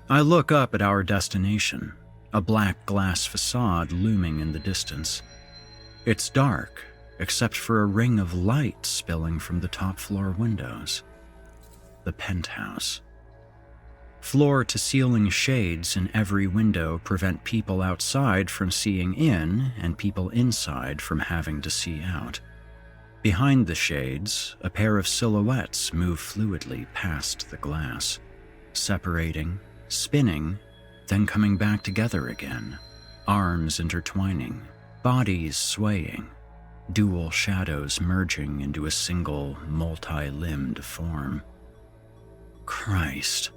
Speaker 3: I look up at our destination, a black glass facade looming in the distance. It's dark, except for a ring of light spilling from the top-floor windows. The penthouse. Floor-to-ceiling shades in every window prevent people outside from seeing in and people inside from having to see out. Behind the shades, a pair of silhouettes move fluidly past the glass, separating, spinning, then coming back together again, arms intertwining, bodies swaying, dual shadows merging into a single, multi-limbed form. Christ,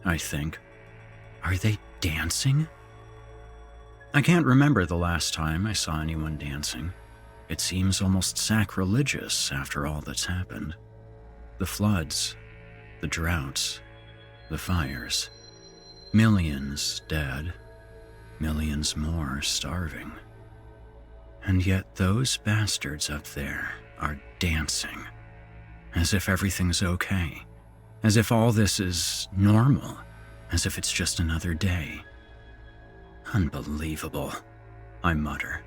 Speaker 3: I think. Are they dancing? I can't remember the last time I saw anyone dancing. It seems almost sacrilegious after all that's happened. The floods, the droughts, the fires. Millions dead, millions more starving. And yet those bastards up there are dancing, as if everything's okay. As if all this is normal, as if it's just another day. Unbelievable, I mutter.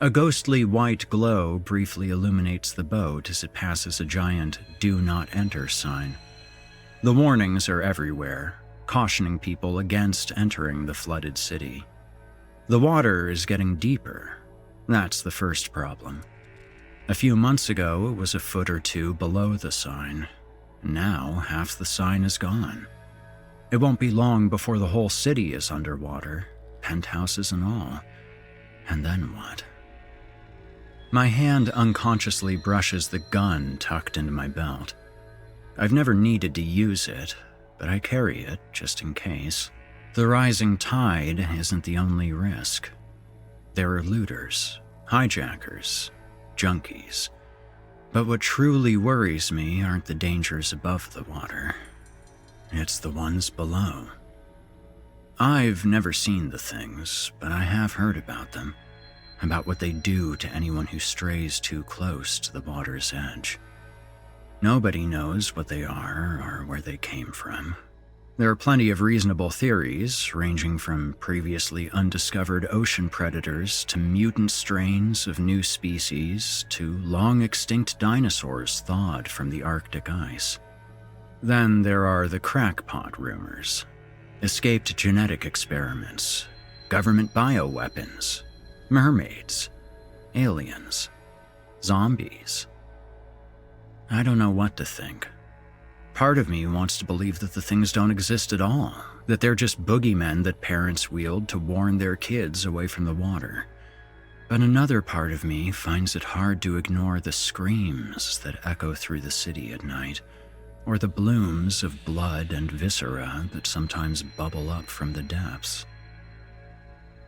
Speaker 3: A ghostly white glow briefly illuminates the boat as it passes a giant "Do Not Enter" sign. The warnings are everywhere, cautioning people against entering the flooded city. The water is getting deeper. That's the first problem. A few months ago, it was a foot or two below the sign. Now, half the sign is gone. It won't be long before the whole city is underwater, penthouses and all. And then what? My hand unconsciously brushes the gun tucked into my belt. I've never needed to use it, but I carry it just in case. The rising tide isn't the only risk. There are looters, hijackers, junkies. But what truly worries me aren't the dangers above the water. It's the ones below. I've never seen the things, but I have heard about them, about what they do to anyone who strays too close to the water's edge. Nobody knows what they are or where they came from. There are plenty of reasonable theories, ranging from previously undiscovered ocean predators to mutant strains of new species to long-extinct dinosaurs thawed from the Arctic ice. Then there are the crackpot rumors, escaped genetic experiments, government bioweapons, mermaids, aliens, zombies. I don't know what to think. Part of me wants to believe that the things don't exist at all, that they're just boogeymen that parents wield to warn their kids away from the water. But another part of me finds it hard to ignore the screams that echo through the city at night, or the blooms of blood and viscera that sometimes bubble up from the depths.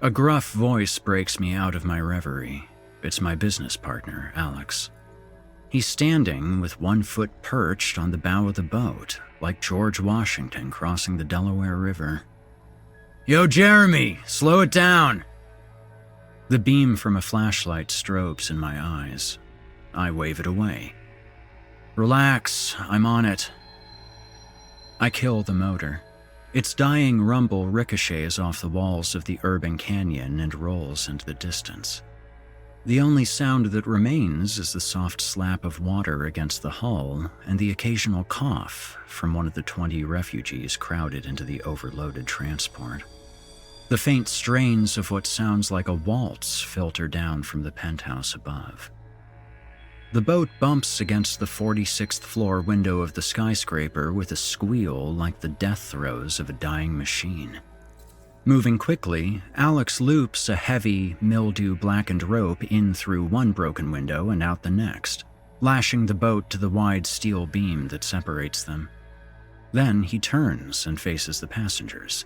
Speaker 3: A gruff voice breaks me out of my reverie. It's my business partner, Alex. He's standing with one foot perched on the bow of the boat, like George Washington crossing the Delaware River. "Yo, Jeremy, slow it down!" The beam from a flashlight strobes in my eyes. I wave it away. "Relax, I'm on it." I kill the motor. Its dying rumble ricochets off the walls of the urban canyon and rolls into the distance. The only sound that remains is the soft slap of water against the hull and the occasional cough from one of the 20 refugees crowded into the overloaded transport. The faint strains of what sounds like a waltz filter down from the penthouse above. The boat bumps against the 46th floor window of the skyscraper with a squeal like the death throes of a dying machine. Moving quickly, Alex loops a heavy, mildew-blackened rope in through one broken window and out the next, lashing the boat to the wide steel beam that separates them. Then he turns and faces the passengers.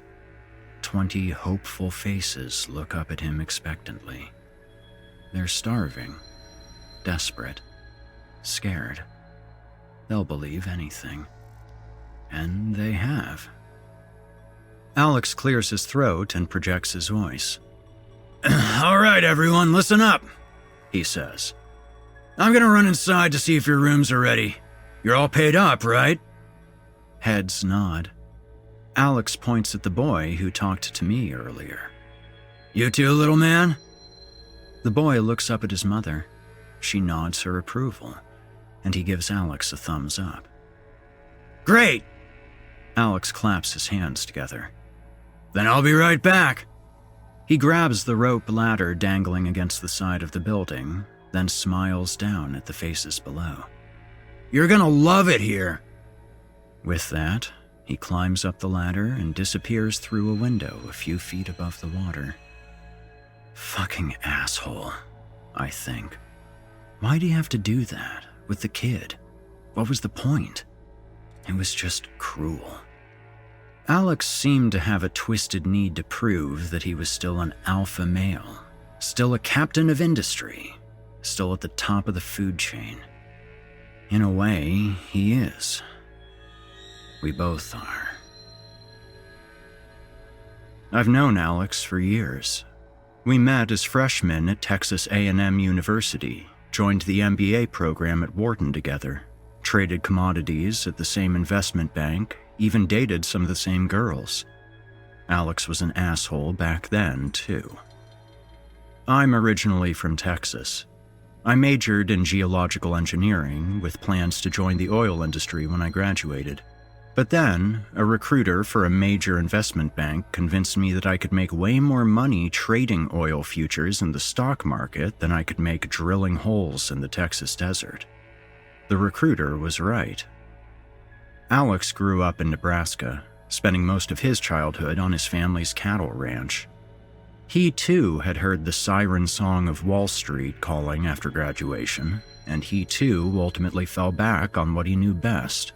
Speaker 3: 20 hopeful faces look up at him expectantly. They're starving, desperate, scared. They'll believe anything. And they have. Alex clears his throat and projects his voice. "All right, everyone, listen up," he says. "I'm gonna run inside to see if your rooms are ready. You're all paid up, right?" Heads nod. Alex points at the boy who talked to me earlier. "You too, little man?" The boy looks up at his mother. She nods her approval, and he gives Alex a thumbs up. "Great!" Alex claps his hands together. "Then I'll be right back." He grabs the rope ladder dangling against the side of the building, then smiles down at the faces below. "You're gonna love it here." With that, he climbs up the ladder and disappears through a window a few feet above the water. Fucking asshole, I think. Why'd he have to do that with the kid? What was the point? It was just cruel. Alex seemed to have a twisted need to prove that he was still an alpha male, still a captain of industry, still at the top of the food chain. In a way, he is. We both are. I've known Alex for years. We met as freshmen at Texas A&M University, joined the MBA program at Wharton together, traded commodities at the same investment bank, even dated some of the same girls. Alex was an asshole back then, too. I'm originally from Texas. I majored in geological engineering with plans to join the oil industry when I graduated. But then, a recruiter for a major investment bank convinced me that I could make way more money trading oil futures in the stock market than I could make drilling holes in the Texas desert. The recruiter was right. Alex grew up in Nebraska, spending most of his childhood on his family's cattle ranch. He too had heard the siren song of Wall Street calling after graduation, and he too ultimately fell back on what he knew best.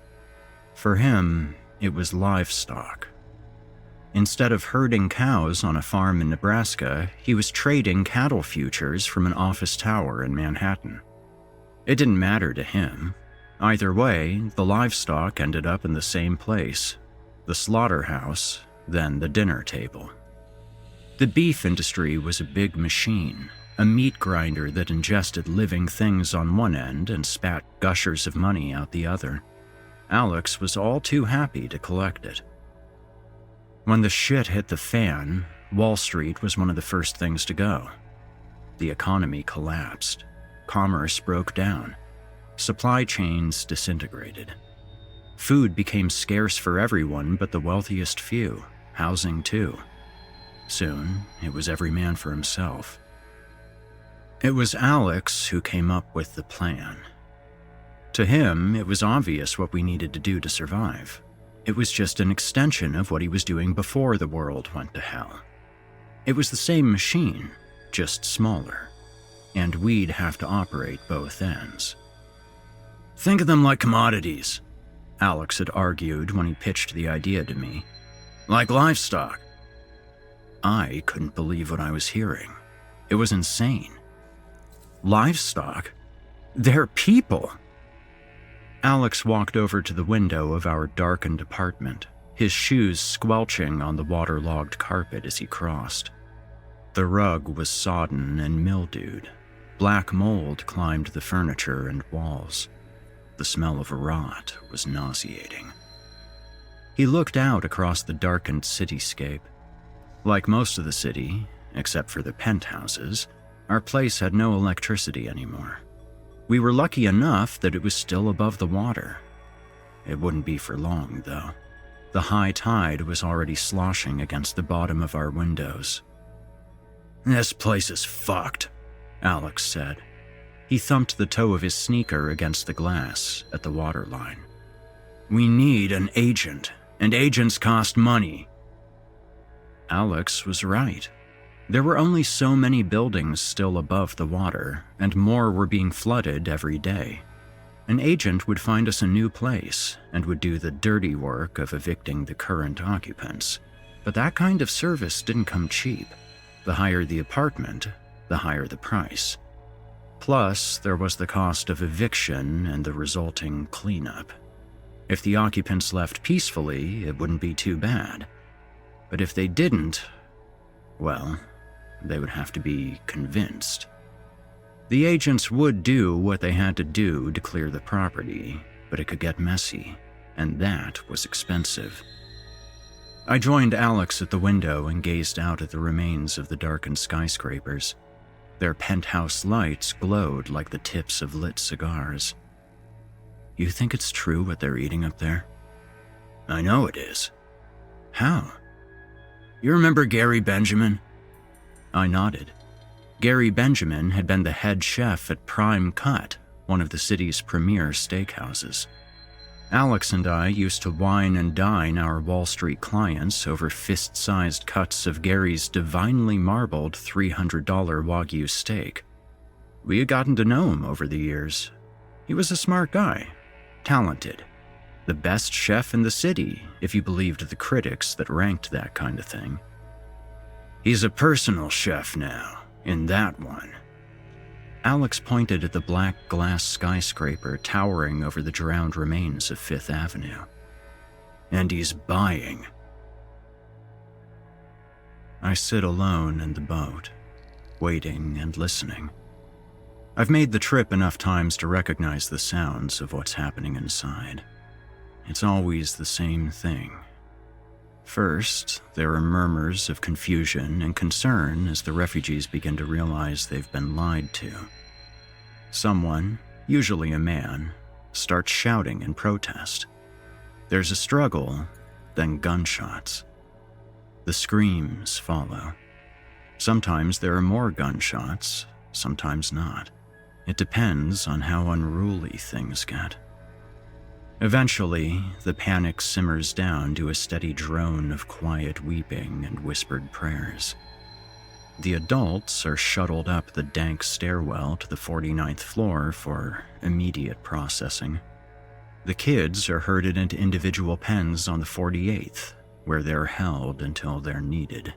Speaker 3: For him, it was livestock. Instead of herding cows on a farm in Nebraska, he was trading cattle futures from an office tower in Manhattan. It didn't matter to him. Either way, the livestock ended up in the same place, the slaughterhouse, then the dinner table. The beef industry was a big machine, a meat grinder that ingested living things on one end and spat gushers of money out the other. Alex was all too happy to collect it. When the shit hit the fan, Wall Street was one of the first things to go. The economy collapsed. Commerce broke down. Supply chains disintegrated. Food became scarce for everyone but the wealthiest few, housing too. Soon, it was every man for himself. It was Alex who came up with the plan. To him, it was obvious what we needed to do to survive. It was just an extension of what he was doing before the world went to hell. It was the same machine, just smaller, and we'd have to operate both ends. Think of them like commodities, Alex had argued when he pitched the idea to me. Like livestock. I couldn't believe what I was hearing. It was insane. Livestock? They're people! Alex walked over to the window of our darkened apartment, his shoes squelching on the waterlogged carpet as he crossed. The rug was sodden and mildewed. Black mold climbed the furniture and walls. The smell of rot was nauseating. He looked out across the darkened cityscape. Like most of the city, except for the penthouses, our place had no electricity anymore. We were lucky enough that it was still above the water. It wouldn't be for long, though. The high tide was already sloshing against the bottom of our windows. This place is fucked, Alex said. He thumped the toe of his sneaker against the glass at the waterline. We need an agent, and agents cost money. Alex was right. There were only so many buildings still above the water, and more were being flooded every day. An agent would find us a new place and would do the dirty work of evicting the current occupants. But that kind of service didn't come cheap. The higher the apartment, the higher the price. Plus, there was the cost of eviction and the resulting cleanup. If the occupants left peacefully, it wouldn't be too bad. But if they didn't, well, they would have to be convinced. The agents would do what they had to do to clear the property, but it could get messy, and that was expensive. I joined Alex at the window and gazed out at the remains of the darkened skyscrapers. Their penthouse lights glowed like the tips of lit cigars. You think it's true what they're eating up there? I know it is. How? You remember Gary Benjamin? I nodded. Gary Benjamin had been the head chef at Prime Cut, one of the city's premier steakhouses. Alex and I used to wine and dine our Wall Street clients over fist-sized cuts of Gary's divinely marbled $300 Wagyu steak. We had gotten to know him over the years. He was a smart guy, talented, the best chef in the city, if you believed the critics that ranked that kind of thing. He's a personal chef now, in that one. Alex pointed at the black glass skyscraper towering over the drowned remains of Fifth Avenue. And he's buying. I sit alone in the boat, waiting and listening. I've made the trip enough times to recognize the sounds of what's happening inside. It's always the same thing. First, there are murmurs of confusion and concern as the refugees begin to realize they've been lied to. Someone, usually a man, starts shouting in protest. There's a struggle, then gunshots. The screams follow. Sometimes there are more gunshots, sometimes not. It depends on how unruly things get. Eventually, the panic simmers down to a steady drone of quiet weeping and whispered prayers. The adults are shuttled up the dank stairwell to the 49th floor for immediate processing. The kids are herded into individual pens on the 48th, where they're held until they're needed.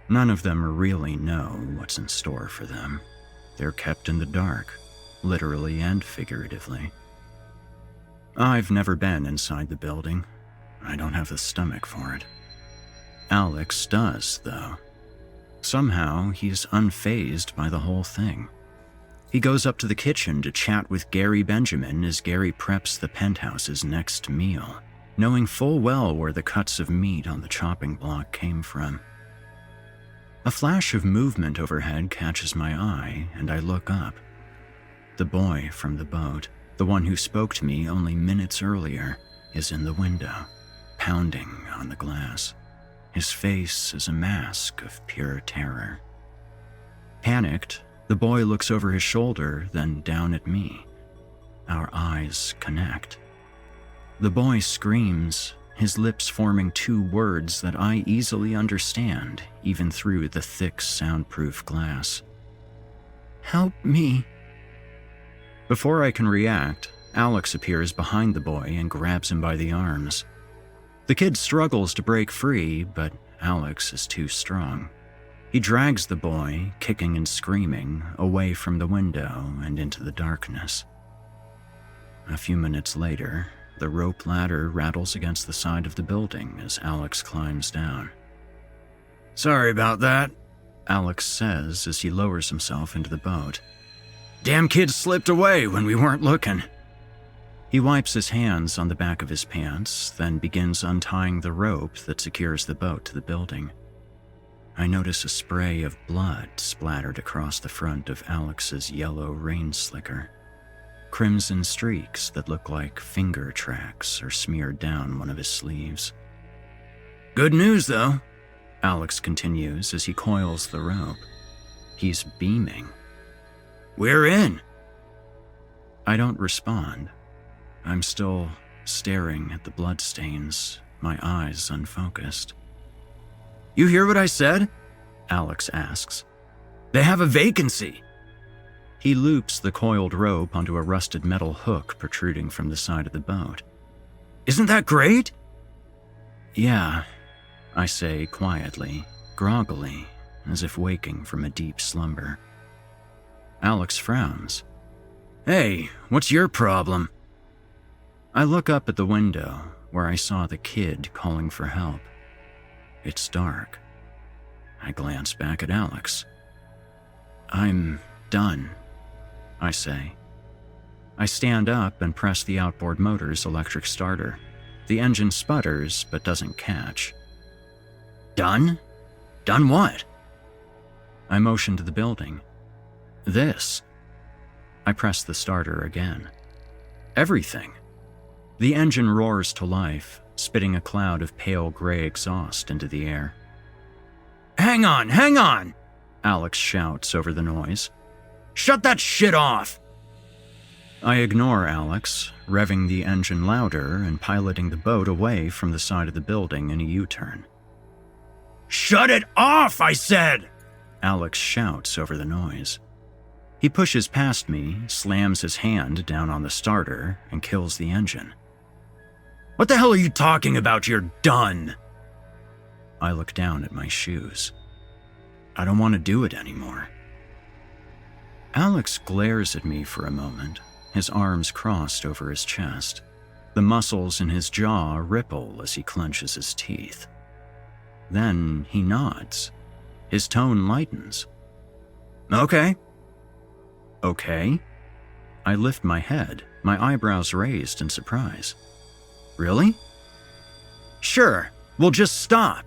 Speaker 3: None of them really know what's in store for them. They're kept in the dark, literally and figuratively. I've never been inside the building. I don't have the stomach for it. Alex does, though. Somehow, he's unfazed by the whole thing. He goes up to the kitchen to chat with Gary Benjamin as Gary preps the penthouse's next meal, knowing full well where the cuts of meat on the chopping block came from. A flash of movement overhead catches my eye, and I look up. The boy from the boat, the one who spoke to me only minutes earlier, is in the window, pounding on the glass. His face is a mask of pure terror. Panicked, the boy looks over his shoulder, then down at me. Our eyes connect. The boy screams, his lips forming two words that I easily understand, even through the thick, soundproof glass. "Help me." Before I can react, Alex appears behind the boy and grabs him by the arms. The kid struggles to break free, but Alex is too strong. He drags the boy, kicking and screaming, away from the window and into the darkness. A few minutes later, the rope ladder rattles against the side of the building as Alex climbs down. "Sorry about that," Alex says as he lowers himself into the boat. "Damn kid slipped away when we weren't looking." He wipes his hands on the back of his pants, then begins untying the rope that secures the boat to the building. I notice a spray of blood splattered across the front of Alex's yellow rain slicker. Crimson streaks that look like finger tracks are smeared down one of his sleeves. "Good news, though," Alex continues as he coils the rope. He's beaming. "We're in." I don't respond. I'm still staring at the bloodstains, my eyes unfocused. "You hear what I said?" Alex asks. "They have a vacancy." He loops the coiled rope onto a rusted metal hook protruding from the side of the boat. "Isn't that great?" "Yeah," I say quietly, groggily, as if waking from a deep slumber. Alex frowns. "Hey, what's your problem?" I look up at the window, where I saw the kid calling for help. It's dark. I glance back at Alex. "I'm done," I say. I stand up and press the outboard motor's electric starter. The engine sputters, but doesn't catch. "Done? Done what?" I motion to the building. "This." I press the starter again. Everything. The engine roars to life, spitting a cloud of pale gray exhaust into the air. Hang on! Alex shouts over the noise. "Shut that shit off!" I ignore Alex, revving the engine louder and piloting the boat away from the side of the building in a U-turn. "Shut it off, I said!" Alex shouts over the noise. He pushes past me, slams his hand down on the starter, and kills the engine. "What the hell are you talking about? You're done!" I look down at my shoes. I don't want to do it anymore. Alex glares at me for a moment, his arms crossed over his chest. The muscles in his jaw ripple as he clenches his teeth. Then he nods. His tone lightens. Okay. I lift my head, my eyebrows raised in surprise. Really? Sure, we'll just stop.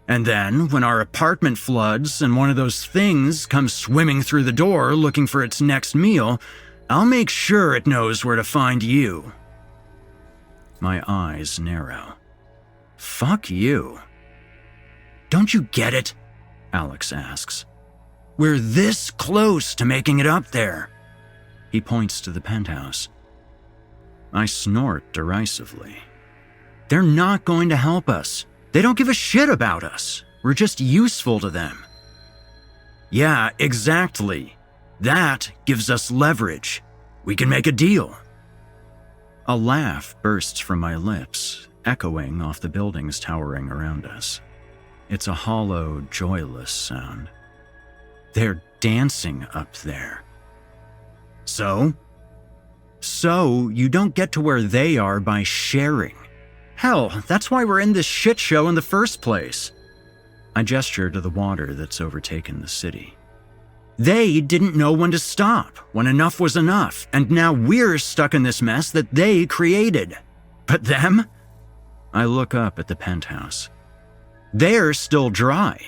Speaker 3: And then, when our apartment floods and one of those things comes swimming through the door looking for its next meal, I'll make sure it knows where to find you. My eyes narrow. Fuck you. Don't you get it? Alex asks. We're this close to making it up there. He points to the penthouse. I snort derisively. They're not going to help us. They don't give a shit about us. We're just useful to them. Yeah, exactly. That gives us leverage. We can make a deal. A laugh bursts from my lips, echoing off the buildings towering around us. It's a hollow, joyless sound. They're dancing up there. So you don't get to where they are by sharing. Hell, that's why we're in this shit show in the first place. I gesture to the water that's overtaken the city. They didn't know when to stop, when enough was enough, and now we're stuck in this mess that they created. But them? I look up at the penthouse. They're still dry.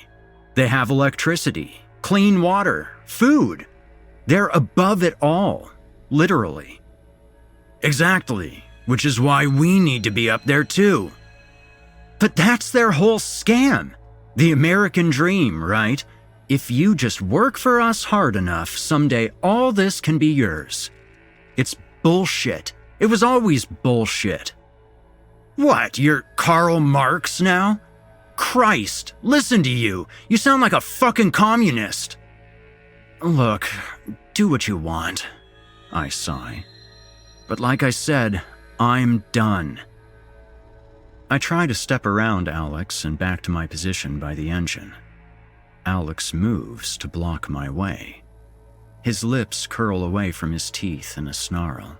Speaker 3: They have electricity, clean water, food. They're above it all, literally. Exactly, which is why we need to be up there too. But that's their whole scam. The American dream, right? If you just work for us hard enough, someday all this can be yours. It's bullshit. It was always bullshit. What, you're Karl Marx now? Christ, listen to you. You sound like a fucking communist. Look, do what you want, I sigh. But like I said, I'm done. I try to step around Alex and back to my position by the engine. Alex moves to block my way. His lips curl away from his teeth in a snarl.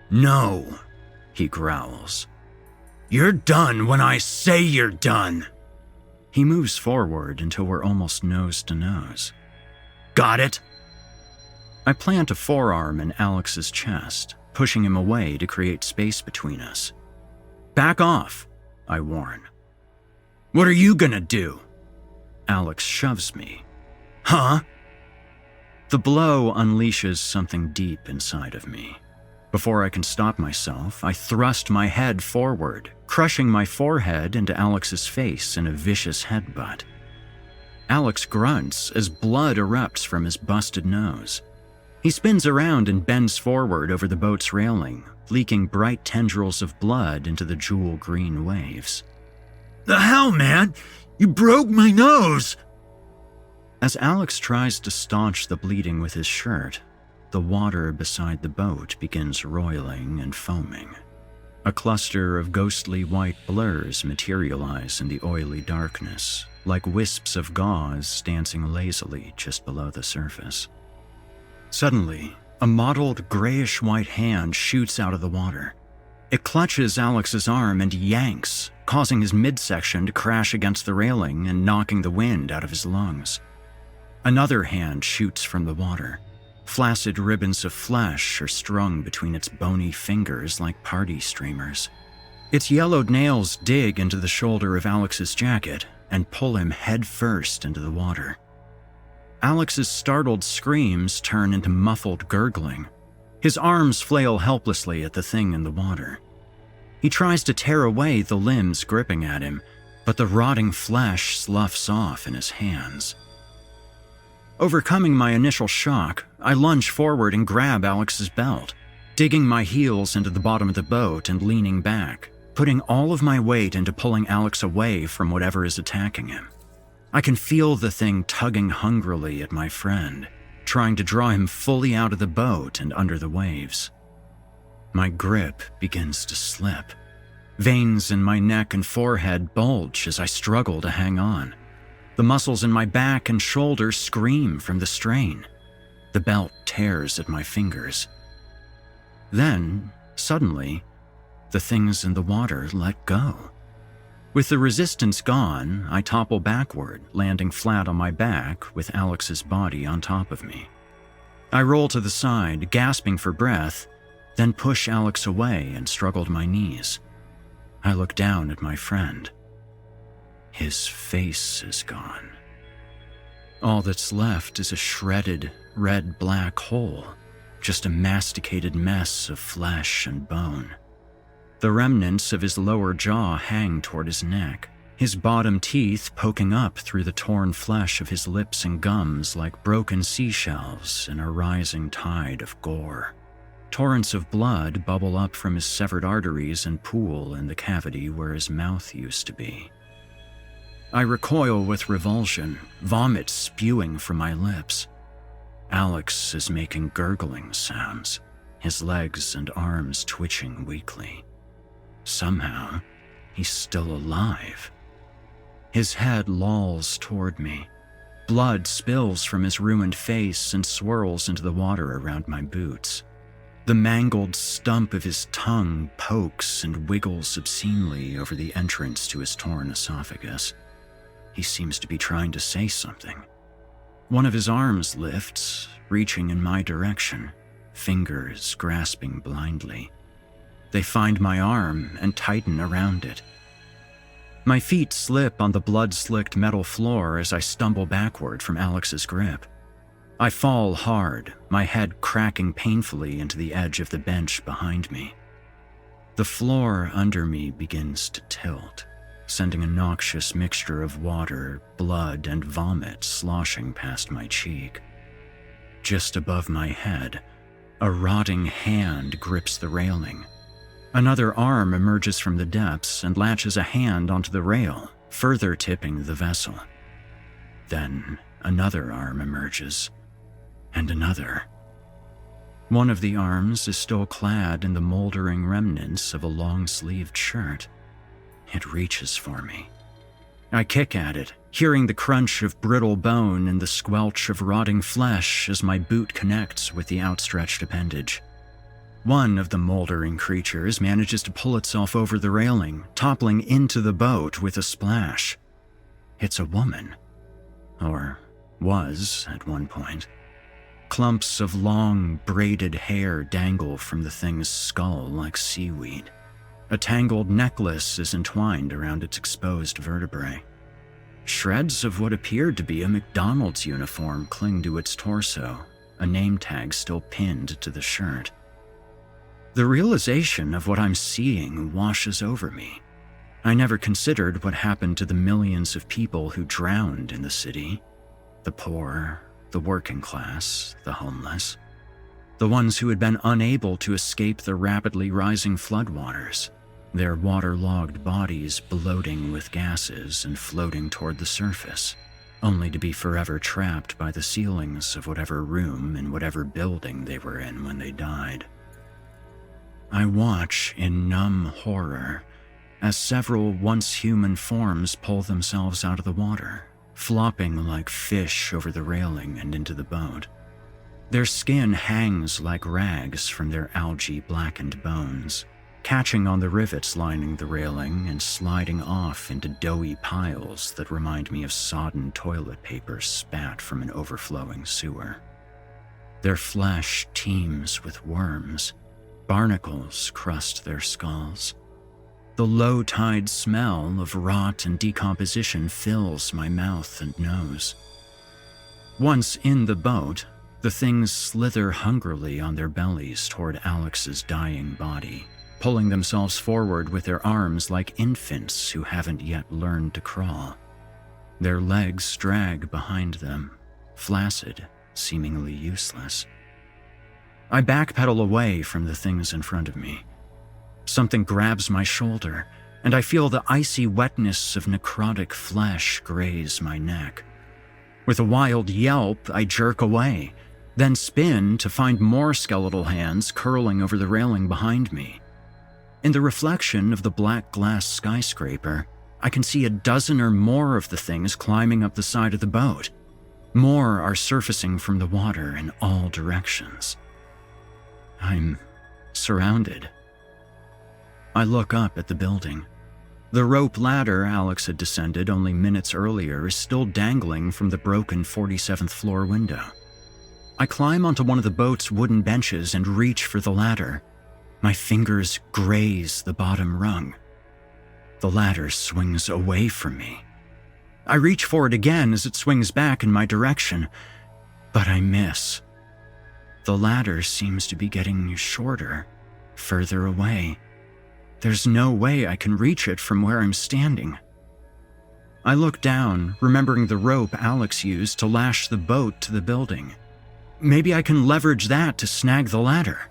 Speaker 3: No, he growls. You're done when I say you're done. He moves forward until we're almost nose to nose. Got it? I plant a forearm in Alex's chest, pushing him away to create space between us. Back off, I warn. What are you gonna do? Alex shoves me. Huh? The blow unleashes something deep inside of me. Before I can stop myself, I thrust my head forward, crushing my forehead into Alex's face in a vicious headbutt. Alex grunts as blood erupts from his busted nose. He spins around and bends forward over the boat's railing, leaking bright tendrils of blood into the jewel-green waves. The hell, man? You broke my nose! As Alex tries to staunch the bleeding with his shirt, the water beside the boat begins roiling and foaming. A cluster of ghostly white blurs materialize in the oily darkness, like wisps of gauze dancing lazily just below the surface. Suddenly, a mottled grayish-white hand shoots out of the water. It clutches Alex's arm and yanks, causing his midsection to crash against the railing and knocking the wind out of his lungs. Another hand shoots from the water. Flaccid ribbons of flesh are strung between its bony fingers like party streamers. Its yellowed nails dig into the shoulder of Alex's jacket and pull him headfirst into the water. Alex's startled screams turn into muffled gurgling. His arms flail helplessly at the thing in the water. He tries to tear away the limbs gripping at him, but the rotting flesh sloughs off in his hands. Overcoming my initial shock, I lunge forward and grab Alex's belt, digging my heels into the bottom of the boat and leaning back, putting all of my weight into pulling Alex away from whatever is attacking him. I can feel the thing tugging hungrily at my friend, trying to draw him fully out of the boat and under the waves. My grip begins to slip. Veins in my neck and forehead bulge as I struggle to hang on. The muscles in my back and shoulders scream from the strain. The belt tears at my fingers. Then, suddenly, the things in the water let go. With the resistance gone, I topple backward, landing flat on my back with Alex's body on top of me. I roll to the side, gasping for breath, then push Alex away and struggle to my knees. I look down at my friend. His face is gone. All that's left is a shredded, red-black hole, just a masticated mess of flesh and bone. The remnants of his lower jaw hang toward his neck, his bottom teeth poking up through the torn flesh of his lips and gums like broken seashells in a rising tide of gore. Torrents of blood bubble up from his severed arteries and pool in the cavity where his mouth used to be. I recoil with revulsion, vomit spewing from my lips. Alex is making gurgling sounds, his legs and arms twitching weakly. Somehow, he's still alive. His head lolls toward me. Blood spills from his ruined face and swirls into the water around my boots. The mangled stump of his tongue pokes and wiggles obscenely over the entrance to his torn esophagus. He seems to be trying to say something. One of his arms lifts, reaching in my direction, fingers grasping blindly. They find my arm and tighten around it. My feet slip on the blood-slicked metal floor as I stumble backward from Alex's grip. I fall hard, my head cracking painfully into the edge of the bench behind me. The floor under me begins to tilt, sending a noxious mixture of water, blood, and vomit sloshing past my cheek. Just above my head, a rotting hand grips the railing. Another arm emerges from the depths and latches a hand onto the rail, further tipping the vessel. Then another arm emerges, and another. One of the arms is still clad in the moldering remnants of a long-sleeved shirt. It reaches for me. I kick at it, hearing the crunch of brittle bone and the squelch of rotting flesh as my boot connects with the outstretched appendage. One of the moldering creatures manages to pull itself over the railing, toppling into the boat with a splash. It's a woman. Or was at one point. Clumps of long, braided hair dangle from the thing's skull like seaweed. A tangled necklace is entwined around its exposed vertebrae. Shreds of what appeared to be a McDonald's uniform cling to its torso, a name tag still pinned to the shirt. The realization of what I'm seeing washes over me. I never considered what happened to the millions of people who drowned in the city. The poor, the working class, the homeless. The ones who had been unable to escape the rapidly rising floodwaters, their waterlogged bodies bloating with gases and floating toward the surface, only to be forever trapped by the ceilings of whatever room in whatever building they were in when they died. I watch in numb horror as several once human forms pull themselves out of the water, flopping like fish over the railing and into the boat. Their skin hangs like rags from their algae-blackened bones, catching on the rivets lining the railing and sliding off into doughy piles that remind me of sodden toilet paper spat from an overflowing sewer. Their flesh teems with worms. Barnacles crust their skulls. The low-tide smell of rot and decomposition fills my mouth and nose. Once in the boat, the things slither hungrily on their bellies toward Alex's dying body, pulling themselves forward with their arms like infants who haven't yet learned to crawl. Their legs drag behind them, flaccid, seemingly useless. I backpedal away from the things in front of me. Something grabs my shoulder, and I feel the icy wetness of necrotic flesh graze my neck. With a wild yelp, I jerk away, then spin to find more skeletal hands curling over the railing behind me. In the reflection of the black glass skyscraper, I can see a dozen or more of the things climbing up the side of the boat. More are surfacing from the water in all directions. I'm surrounded. I look up at the building. The rope ladder Alex had descended only minutes earlier is still dangling from the broken 47th floor window. I climb onto one of the boat's wooden benches and reach for the ladder. My fingers graze the bottom rung. The ladder swings away from me. I reach for it again as it swings back in my direction, but I miss. The ladder seems to be getting shorter, further away. There's no way I can reach it from where I'm standing. I look down, remembering the rope Alex used to lash the boat to the building. Maybe I can leverage that to snag the ladder.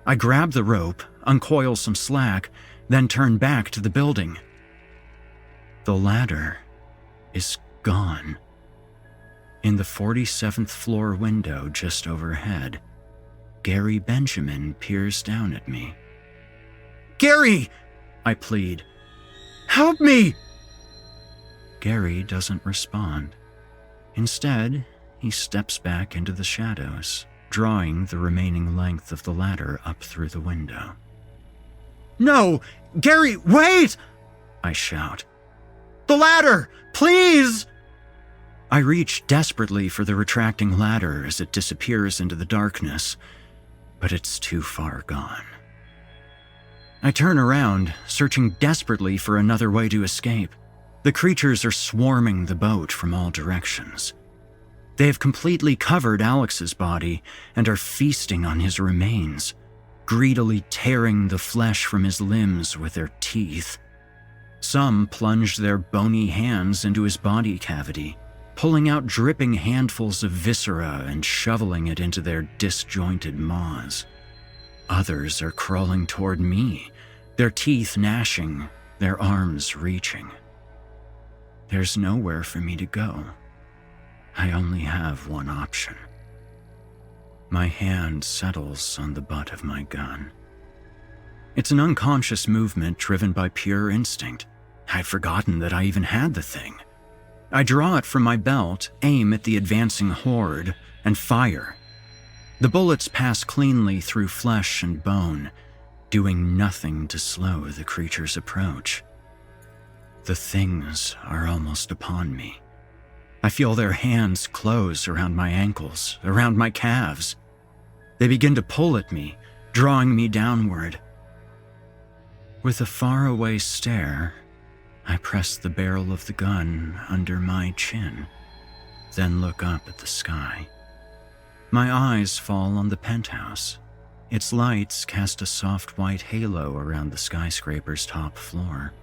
Speaker 3: I grab the rope, uncoil some slack, then turn back to the building. The ladder is gone. In the 47th floor window just overhead, Gary Benjamin peers down at me. "Gary!" I plead. "Help me!" Gary doesn't respond. Instead, he steps back into the shadows, drawing the remaining length of the ladder up through the window. "No! Gary, wait!" I shout. The ladder! Please! I reach desperately for the retracting ladder as it disappears into the darkness, but it's too far gone. I turn around, searching desperately for another way to escape. The creatures are swarming the boat from all directions. They have completely covered Alex's body and are feasting on his remains, greedily tearing the flesh from his limbs with their teeth. Some plunge their bony hands into his body cavity, pulling out dripping handfuls of viscera and shoveling it into their disjointed maws. Others are crawling toward me, their teeth gnashing, their arms reaching. There's nowhere for me to go. I only have one option. My hand settles on the butt of my gun. It's an unconscious movement driven by pure instinct. I'd forgotten that I even had the thing. I draw it from my belt, aim at the advancing horde, and fire. The bullets pass cleanly through flesh and bone, doing nothing to slow the creature's approach. The things are almost upon me. I feel their hands close around my ankles, around my calves. They begin to pull at me, drawing me downward. With a faraway stare, I press the barrel of the gun under my chin, then look up at the sky. My eyes fall on the penthouse. Its lights cast a soft white halo around the skyscraper's top floor.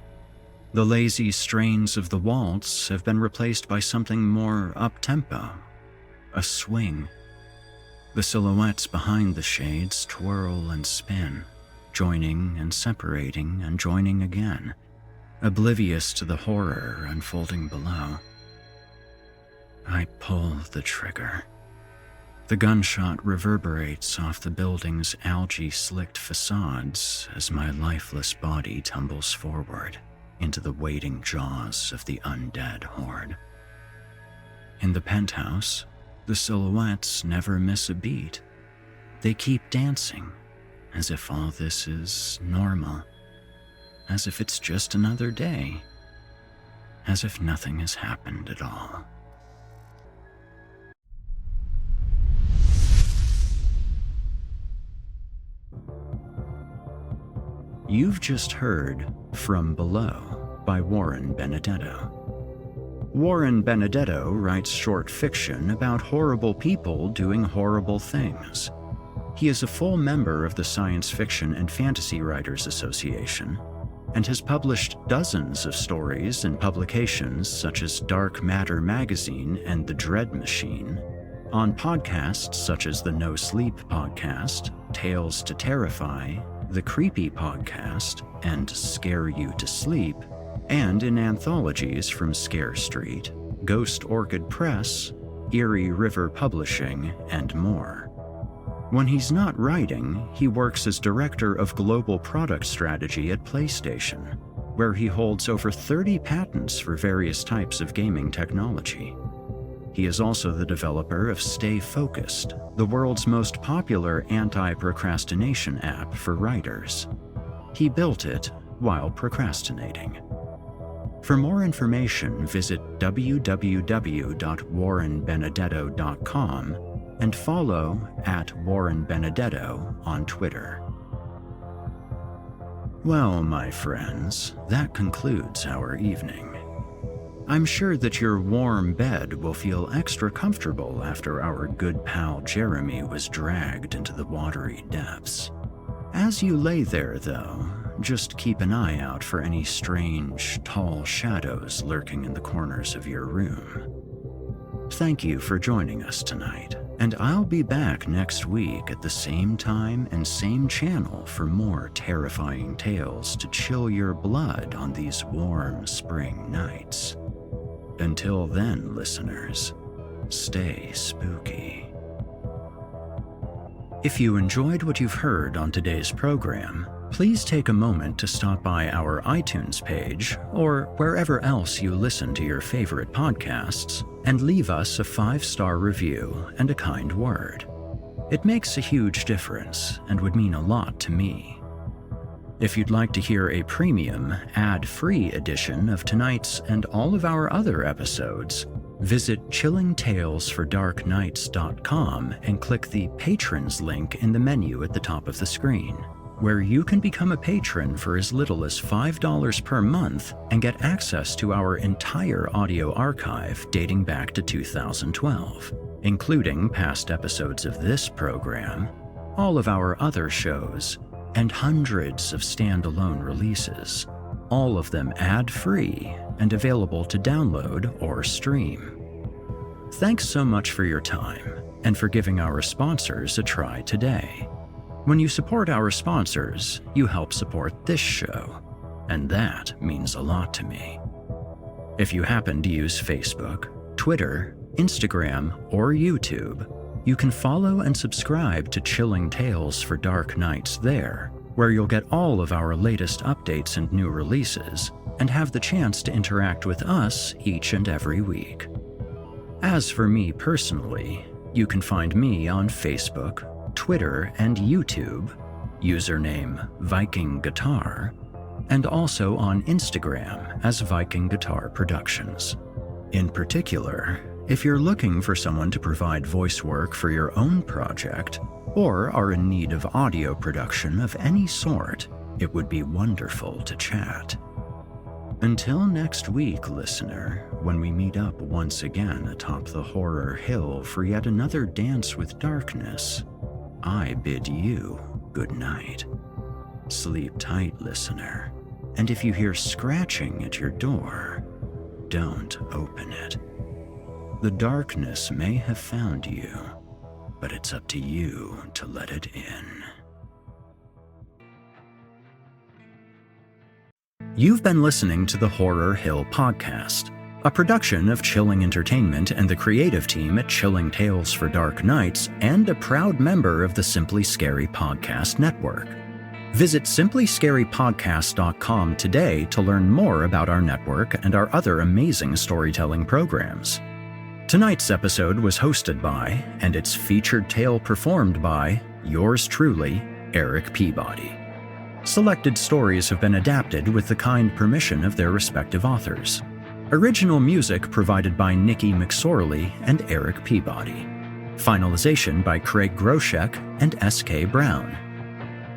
Speaker 3: The lazy strains of the waltz have been replaced by something more up-tempo, a swing. The silhouettes behind the shades twirl and spin, joining and separating and joining again, oblivious to the horror unfolding below. I pull the trigger. The gunshot reverberates off the building's algae-slicked facades as my lifeless body tumbles forward into the waiting jaws of the undead horde. In the penthouse, the silhouettes never miss a beat. They keep dancing, as if all this is normal, as if it's just another day, as if nothing has happened at all. You've just heard From Below by Warren Benedetto. Warren Benedetto writes short fiction about horrible people doing horrible things. He is a full member of the Science Fiction and Fantasy Writers Association and has published dozens of stories in publications such as Dark Matter Magazine and The Dread Machine, on podcasts such as the Nosleep podcast, Tales to Terrify, the Creepypasta, and Scare You to Sleep, and in anthologies from Scare Street, Ghost Orchid Press, Erie River Publishing, and more. When he's not writing, he works as Director of Global Product Strategy at PlayStation, where he holds over 30 patents for various types of gaming technology. He is also the developer of Stay Focused, the world's most popular anti-procrastination app for writers. He built it while procrastinating. For more information, visit www.warrenbenedetto.com and follow @WarrenBenedetto on Twitter. Well, my friends, that concludes our evening. I'm sure that your warm bed will feel extra comfortable after our good pal Jeremy was dragged into the watery depths. As you lay there, though, just keep an eye out for any strange, tall shadows lurking in the corners of your room. Thank you for joining us tonight, and I'll be back next week at the same time and same channel for more terrifying tales to chill your blood on these warm spring nights. Until then, listeners, stay spooky. If you enjoyed what you've heard on today's program, please take a moment to stop by our iTunes page or wherever else you listen to your favorite podcasts and leave us a 5-star review and a kind word. It makes a huge difference and would mean a lot to me. If you'd like to hear a premium, ad-free edition of tonight's and all of our other episodes, visit chillingtalesfordarknights.com and click the Patrons link in the menu at the top of the screen, where you can become a patron for as little as $5 per month and get access to our entire audio archive dating back to 2012, including past episodes of this program, all of our other shows, and hundreds of standalone releases, all of them ad-free and available to download or stream. Thanks so much for your time and for giving our sponsors a try today. When you support our sponsors, you help support this show, and that means a lot to me. If you happen to use Facebook, Twitter, Instagram, or YouTube, you can follow and subscribe to Chilling Tales for Dark Nights there, where you'll get all of our latest updates and new releases, and have the chance to interact with us each and every week. As for me personally, you can find me on Facebook, Twitter, and YouTube, username Viking Guitar, and also on Instagram as Viking Guitar Productions. In particular, if you're looking for someone to provide voice work for your own project, or are in need of audio production of any sort, it would be wonderful to chat. Until next week, listener, when we meet up once again atop the horror hill for yet another dance with darkness, I bid you good night. Sleep tight, listener, and if you hear scratching at your door, don't open it. The darkness may have found you, but it's up to you to let it in. You've been listening to the Horror Hill Podcast, a production of Chilling Entertainment and the creative team at Chilling Tales for Dark Nights, and a proud member of the Simply Scary Podcast Network. Visit simplyscarypodcast.com today to learn more about our network and our other amazing storytelling programs. Tonight's episode was hosted by, and its featured tale performed by, yours truly, Eric Peabody. Selected stories have been adapted with the kind permission of their respective authors. Original music provided by Nikki McSorley and Eric Peabody. Finalization by Craig Groshek and S.K. Brown.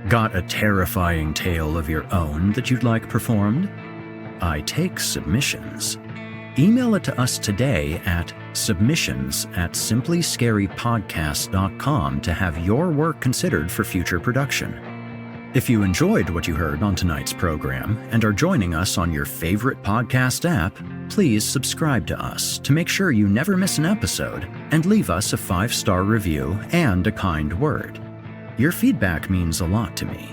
Speaker 3: Got a terrifying tale of your own that you'd like performed? I take submissions. Email it to us today at submissions@simplyscarypodcast.com to have your work considered for future production. If you enjoyed what you heard on tonight's program and are joining us on your favorite podcast app, please subscribe to us to make sure you never miss an episode, and leave us a 5-star review and a kind word. Your feedback means a lot to me.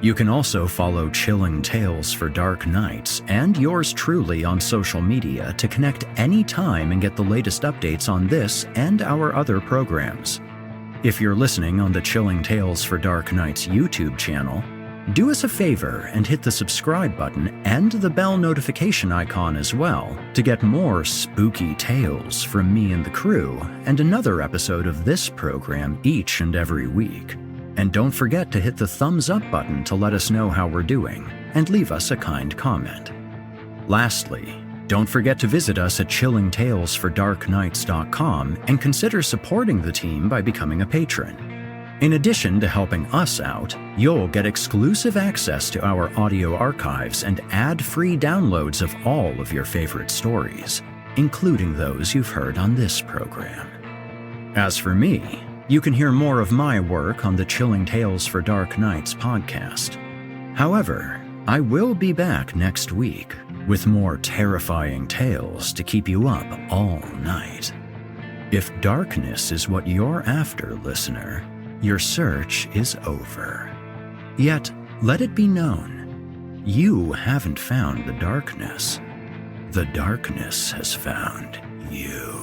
Speaker 3: You can also follow Chilling Tales for Dark Nights and yours truly on social media to connect anytime and get the latest updates on this and our other programs. If you're listening on the Chilling Tales for Dark Nights YouTube channel, do us a favor and hit the subscribe button and the bell notification icon as well to get more spooky tales from me and the crew and another episode of this program each and every week. And don't forget to hit the thumbs up button to let us know how we're doing, and leave us a kind comment. Lastly, don't forget to visit us at chillingtalesfordarknights.com and consider supporting the team by becoming a patron. In addition to helping us out, you'll get exclusive access to our audio archives and ad-free downloads of all of your favorite stories, including those you've heard on this program. As for me, you can hear more of my work on the Chilling Tales for Dark Nights podcast. However, I will be back next week with more terrifying tales to keep you up all night. If darkness is what you're after, listener, your search is over. Yet, let it be known, you haven't found the darkness. The darkness has found you.